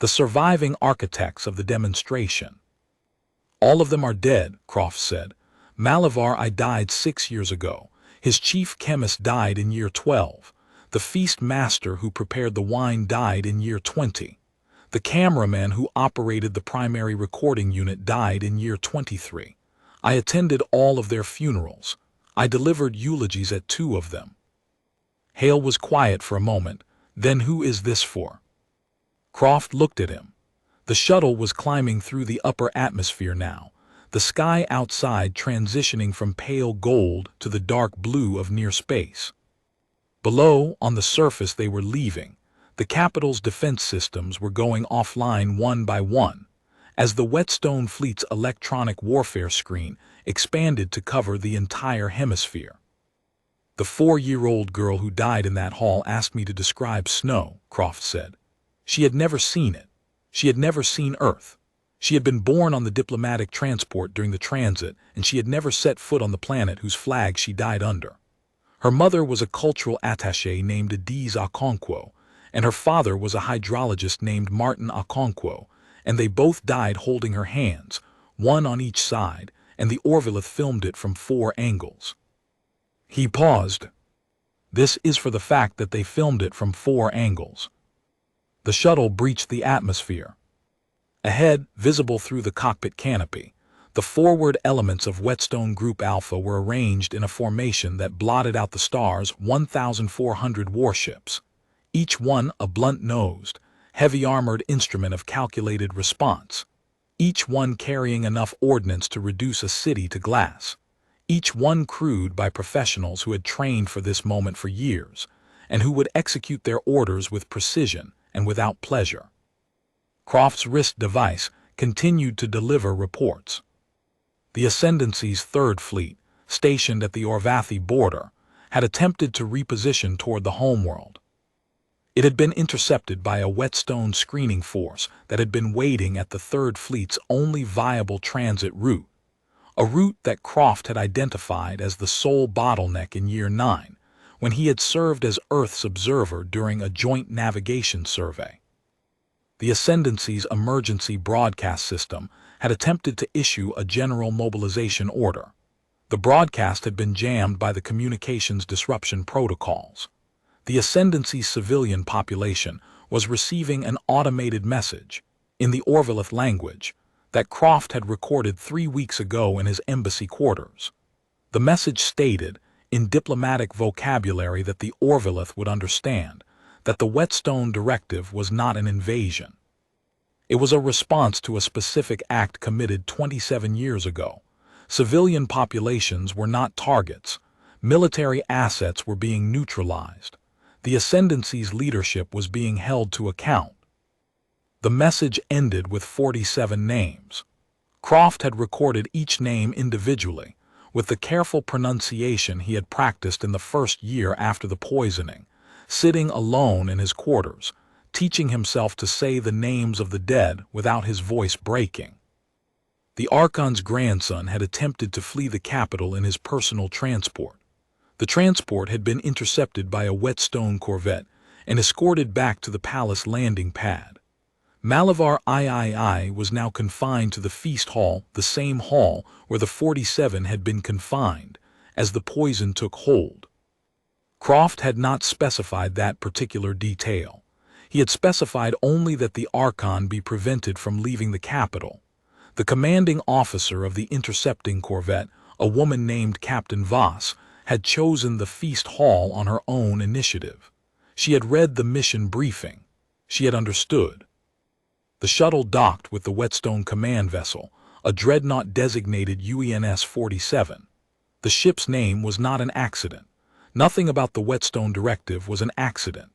the surviving architects of the demonstration." "All of them are dead," Croft said. "Malavar I died 6 years ago. His chief chemist died in year 12. The feast master who prepared the wine died in year 20. The cameraman who operated the primary recording unit died in year 23. I attended all of their funerals. I delivered eulogies at 2 of them. Hale was quiet for a moment. Then who is this for? Croft looked at him. The shuttle was climbing through the upper atmosphere now, the sky outside transitioning from pale gold to the dark blue of near space. Below, on the surface they were leaving, the capital's defense systems were going offline one by one, as the Whetstone fleet's electronic warfare screen expanded to cover the entire hemisphere. The 4-year-old girl who died in that hall asked me to describe snow, Croft said. She had never seen it. She had never seen Earth. She had been born on the diplomatic transport during the transit, and she had never set foot on the planet whose flag she died under. Her mother was a cultural attaché named Adiz Okonkwo, and her father was a hydrologist named Martin Okonkwo, and they both died holding her hands, one on each side, and the Orvaleth filmed it from 4 angles. He paused. This is for the fact that they filmed it from 4 angles. The shuttle breached the atmosphere. Ahead, visible through the cockpit canopy, the forward elements of Whetstone Group Alpha were arranged in a formation that blotted out the star's 1,400 warships, each one a blunt-nosed, heavy-armored instrument of calculated response, each one carrying enough ordnance to reduce a city to glass, each one crewed by professionals who had trained for this moment for years, and who would execute their orders with precision and without pleasure. Croft's wrist device continued to deliver reports. The Ascendancy's 3rd Fleet, stationed at the Orvaleth border, had attempted to reposition toward the homeworld. It had been intercepted by a Whetstone screening force that had been waiting at the 3rd Fleet's only viable transit route, a route that Croft had identified as the sole bottleneck in Year 9, when he had served as Earth's observer during a joint navigation survey. The Ascendancy's emergency broadcast system had attempted to issue a general mobilization order. The broadcast had been jammed by the communications disruption protocols. The Ascendancy's civilian population was receiving an automated message, in the Orvaleth language, that Croft had recorded 3 weeks ago in his embassy quarters. The message stated, in diplomatic vocabulary that the Orvaleth would understand, that the Whetstone Directive was not an invasion. It was a response to a specific act committed 27 years ago. Civilian populations were not targets. Military assets were being neutralized. The Ascendancy's leadership was being held to account. The message ended with 47 names. Croft had recorded each name individually, with the careful pronunciation he had practiced in the first year after the poisoning, sitting alone in his quarters, teaching himself to say the names of the dead without his voice breaking. The Archon's grandson had attempted to flee the capital in his personal transport. The transport had been intercepted by a Whetstone corvette and escorted back to the palace landing pad. Malavar III was now confined to the feast hall, the same hall where the 47 had been confined, as the poison took hold. Croft had not specified that particular detail. He had specified only that the Archon be prevented from leaving the capital. The commanding officer of the intercepting corvette, a woman named Captain Voss, had chosen the feast hall on her own initiative. She had read the mission briefing. She had understood. The shuttle docked with the Whetstone command vessel, a dreadnought designated UENS-47. The ship's name was not an accident. Nothing about the Whetstone Directive was an accident.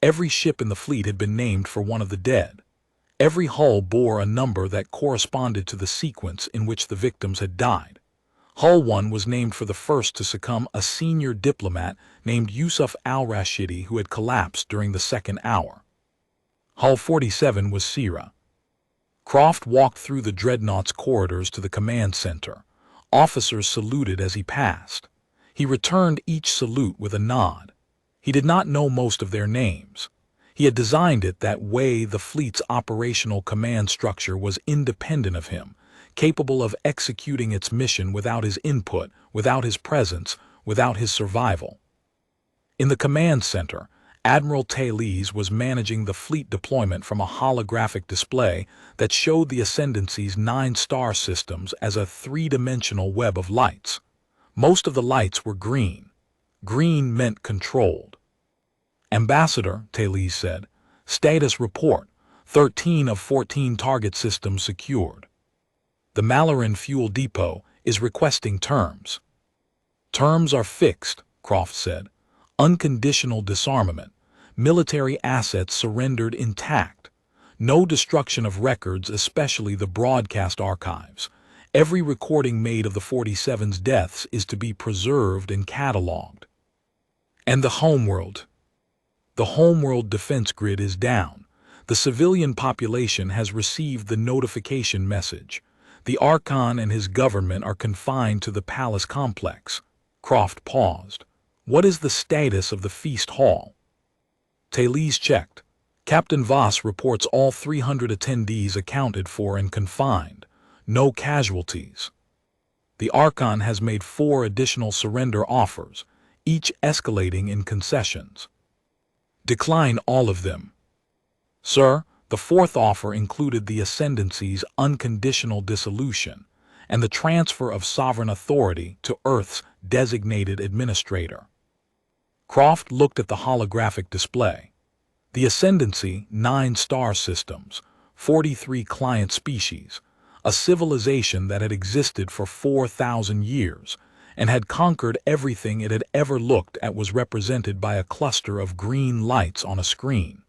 Every ship in the fleet had been named for one of the dead. Every hull bore a number that corresponded to the sequence in which the victims had died. Hull 1 was named for the first to succumb, a senior diplomat named Yusuf al-Rashidi who had collapsed during the 2nd hour. Hull 47 was Sierra. Croft walked through the dreadnought's corridors to the command center. Officers saluted as he passed. He returned each salute with a nod. He did not know most of their names. He had designed it that way. The fleet's operational command structure was independent of him, capable of executing its mission without his input, without his presence, without his survival. In the command center, Admiral Thales was managing the fleet deployment from a holographic display that showed the Ascendancy's 9 star systems as a three-dimensional web of lights. Most of the lights were green. Green meant controlled. "Ambassador," Thales said, "status report. 13 of 14 target systems secured. The Malaran fuel depot is requesting terms." "Terms are fixed," Croft said. "Unconditional disarmament. Military assets surrendered intact. No destruction of records, especially the broadcast archives. Every recording made of the 47's deaths is to be preserved and catalogued." "And the homeworld?" "The homeworld defense grid is down. The civilian population has received the notification message. The Archon and his government are confined to the palace complex." Croft paused. "What is the status of the feast hall?" Thales checked. "Captain Voss reports all 300 attendees accounted for and confined. No casualties." "The Archon has made 4 additional surrender offers, each escalating in concessions." "Decline all of them." "Sir, the 4th offer included the Ascendancy's unconditional dissolution and the transfer of sovereign authority to Earth's designated administrator." Croft looked at the holographic display. The Ascendancy, 9 star systems, 43 client species, a civilization that had existed for 4,000 years and had conquered everything it had ever looked at, was represented by a cluster of green lights on a screen.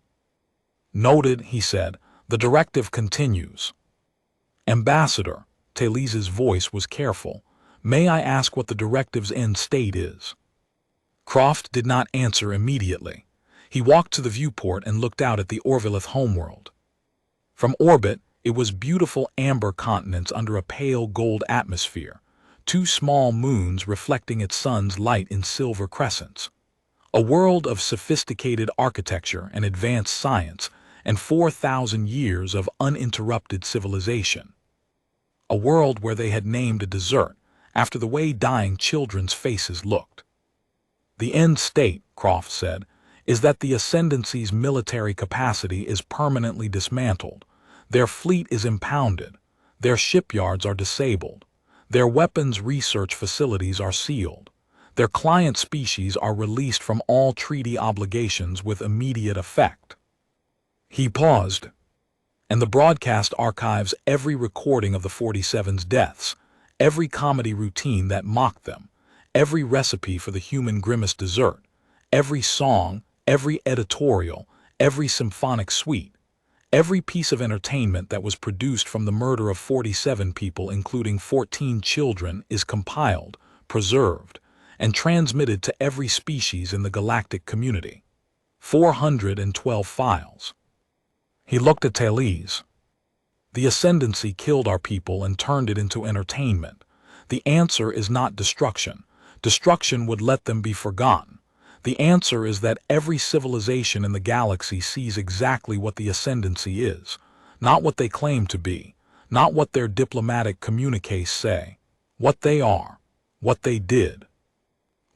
"Noted," he said. "The directive continues." "Ambassador," Thales's voice was careful, "may I ask what the directive's end state is?" Croft did not answer immediately. He walked to the viewport and looked out at the Orvaleth homeworld. From orbit, it was beautiful amber continents under a pale gold atmosphere, 2 small moons reflecting its sun's light in silver crescents. A world of sophisticated architecture and advanced science, and 4,000 years of uninterrupted civilization. A world where they had named a dessert after the way dying children's faces looked. "The end state," Croft said, "is that the Ascendancy's military capacity is permanently dismantled. Their fleet is impounded. Their shipyards are disabled. Their weapons research facilities are sealed. Their client species are released from all treaty obligations with immediate effect." He paused. "And the broadcast archives every recording of the 47's deaths, every comedy routine that mocked them, every recipe for the human grimace dessert, every song, every editorial, every symphonic suite, every piece of entertainment that was produced from the murder of 47 people, including 14 children, is compiled, preserved, and transmitted to every species in the galactic community. 412 files." He looked at Thales. "The Ascendancy killed our people and turned it into entertainment. The answer is not destruction. Destruction would let them be forgotten. The answer is that every civilization in the galaxy sees exactly what the Ascendancy is, not what they claim to be, not what their diplomatic communiques say, what they are, what they did,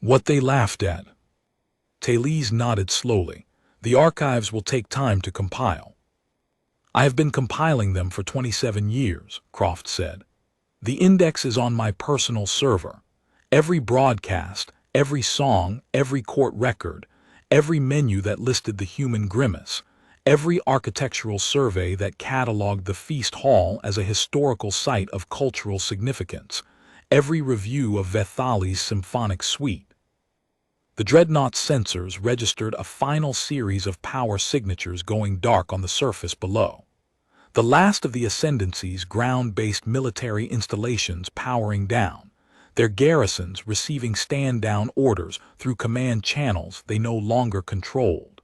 what they laughed at." Thales nodded slowly. "The archives will take time to compile." "I have been compiling them for 27 years, Croft said. "The index is on my personal server. Every broadcast, every song, every court record, every menu that listed the human grimace, every architectural survey that catalogued the feast hall as a historical site of cultural significance, every review of Vethali's symphonic suite." The Dreadnought's sensors registered a final series of power signatures going dark on the surface below. The last of the Ascendancy's ground-based military installations powering down, their garrisons receiving stand-down orders through command channels they no longer controlled.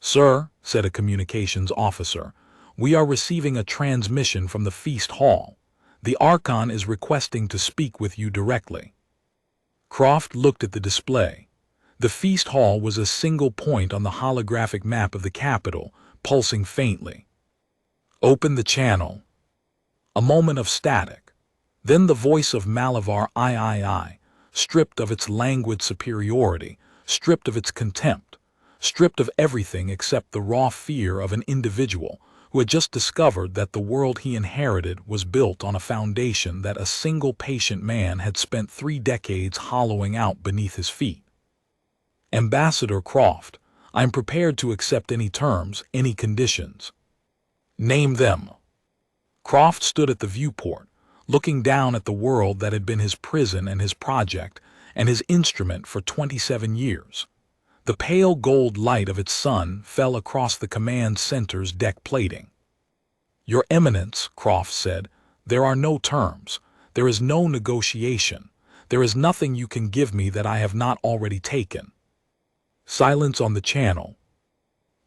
"Sir," said a communications officer, "we are receiving a transmission from the feast hall. The Archon is requesting to speak with you directly." Croft looked at the display. The feast hall was a single point on the holographic map of the capital, pulsing faintly. "Open the channel." A moment of static. Then the voice of Malavar III, stripped of its languid superiority, stripped of its contempt, stripped of everything except the raw fear of an individual who had just discovered that the world he inherited was built on a foundation that a single patient man had spent 3 decades hollowing out beneath his feet. Ambassador Croft, I am prepared to accept any terms, any conditions. Name them. Croft stood at the viewport, looking down at the world that had been his prison and his project, and his instrument for 27 years. The pale gold light of its sun fell across the command center's deck plating. Your Eminence, Croft said, there are no terms. There is no negotiation. There is nothing you can give me that I have not already taken. Silence on the channel.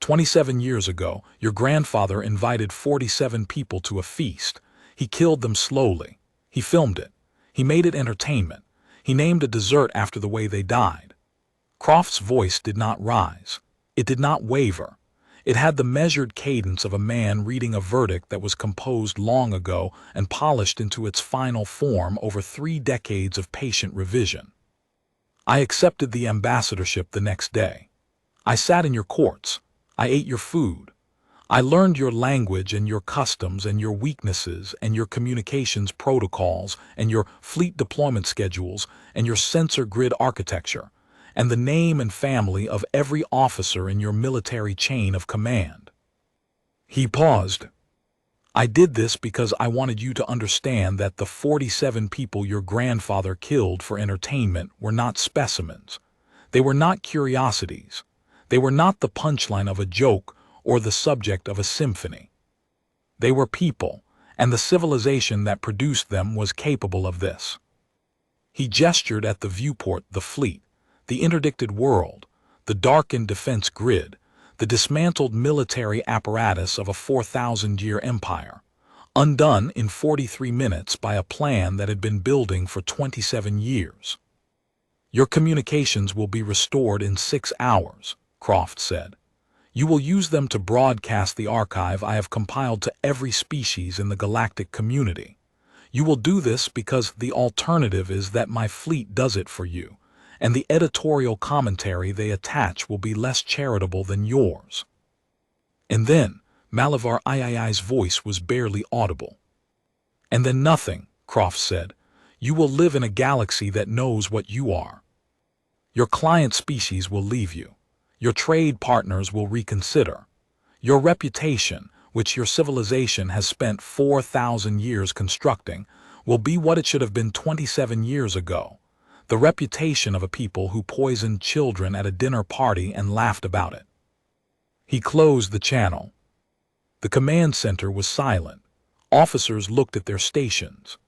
27 years ago, your grandfather invited 47 people to a feast. He killed them slowly. He filmed it. He made it entertainment. He named a dessert after the way they died. Croft's voice did not rise. It did not waver. It had the measured cadence of a man reading a verdict that was composed long ago and polished into its final form over 3 decades of patient revision. I accepted the ambassadorship the next day. I sat in your courts. I ate your food. I learned your language and your customs and your weaknesses and your communications protocols and your fleet deployment schedules and your sensor grid architecture and the name and family of every officer in your military chain of command. He paused. I did this because I wanted you to understand that the 47 people your grandfather killed for entertainment were not specimens. They were not curiosities. They were not the punchline of a joke or the subject of a symphony. They were people, and the civilization that produced them was capable of this. He gestured at the viewport, the fleet, the interdicted world, the darkened defense grid, the dismantled military apparatus of a 4,000-year empire, undone in 43 minutes by a plan that had been building for 27 years. Your communications will be restored in 6 hours, Croft said. You will use them to broadcast the archive I have compiled to every species in the galactic community. You will do this because the alternative is that my fleet does it for you, and the editorial commentary they attach will be less charitable than yours. And then, Malavar III's voice was barely audible. And then nothing, Croft said. You will live in a galaxy that knows what you are. Your client species will leave you. Your trade partners will reconsider. Your reputation, which your civilization has spent 4,000 years constructing, will be what it should have been 27 years ago. The reputation of a people who poisoned children at a dinner party and laughed about it. He closed the channel. The command center was silent. Officers looked at their stations.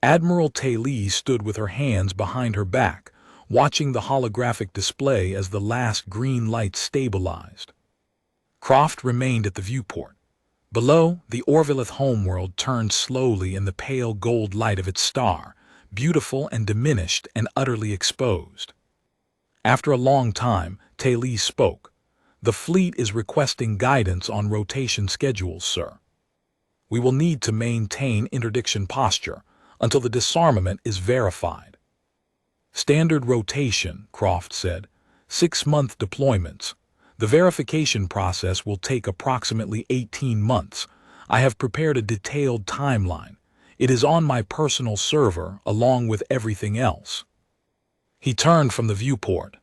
Admiral Taylor stood with her hands behind her back, watching the holographic display as the last green light stabilized. Croft remained at the viewport. Below, the Orvaleth homeworld turned slowly in the pale gold light of its star, beautiful and diminished and utterly exposed. After a long time, Taylor spoke. The fleet is requesting guidance on rotation schedules, sir. We will need to maintain interdiction posture until the disarmament is verified. Standard rotation, Croft said. 6-month deployments. The verification process will take approximately 18 months. I have prepared a detailed timeline. It is on my personal server along with everything else. He turned from the viewport.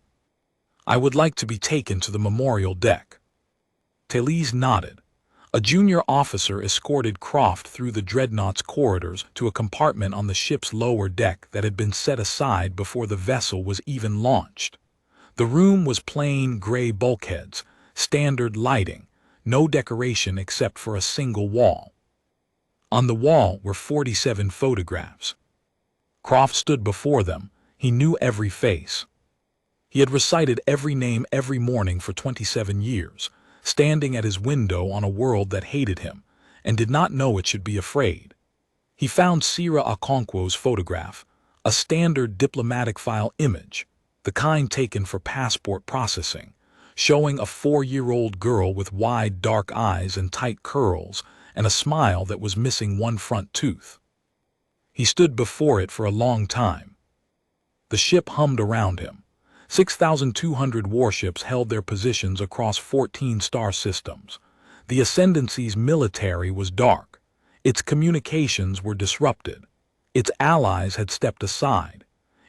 I would like to be taken to the memorial deck. Taylor nodded. A junior officer escorted Croft through the dreadnought's corridors to a compartment on the ship's lower deck that had been set aside before the vessel was even launched. The room was plain gray bulkheads, standard lighting, no decoration except for a single wall. On the wall were 47 photographs. Croft stood before them. He knew every face. He had recited every name every morning for 27 years, standing at his window on a world that hated him and did not know it should be afraid. He found Sira Okonkwo's photograph, a standard diplomatic file image, the kind taken for passport processing, showing a 4-year-old girl with wide dark eyes and tight curls and a smile that was missing one front tooth. He stood before it for a long time. The ship hummed around him. 6,200 warships held their positions across 14 star systems. The Ascendancy's military was dark. Its communications were disrupted. Its allies had stepped aside.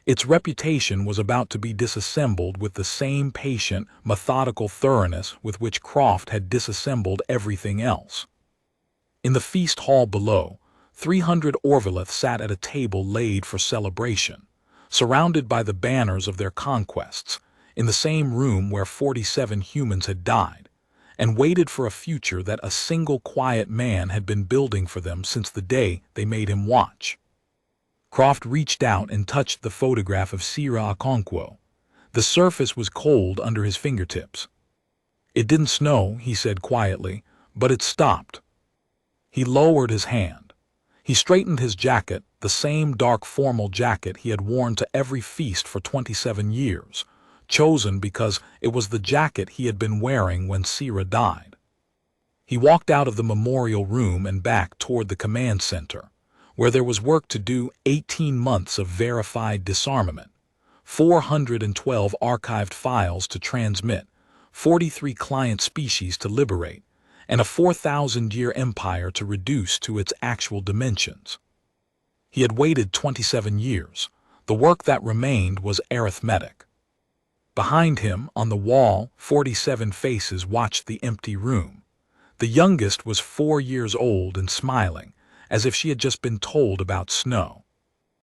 Its reputation was about to be disassembled with the same patient, methodical thoroughness with which Croft had disassembled everything else. In the feast hall below, 300 Orvaleth sat at a table laid for celebration, surrounded by the banners of their conquests, in the same room where 47 humans had died, and waited for a future that a single quiet man had been building for them since the day they made him watch. Croft reached out and touched the photograph of Sira Okonkwo. The surface was cold under his fingertips. "It didn't snow," he said quietly, "but it stopped." He lowered his hand. He straightened his jacket, the same dark formal jacket he had worn to every feast for 27 years, chosen because it was the jacket he had been wearing when Sira died. He walked out of the memorial room and back toward the command center, where there was work to do: 18 months of verified disarmament, 412 archived files to transmit, 43 client species to liberate, and a 4,000-year empire to reduce to its actual dimensions. He had waited 27 years. The work that remained was arithmetic. Behind him, on the wall, 47 faces watched the empty room. The youngest was 4 years old and smiling, as if she had just been told about snow.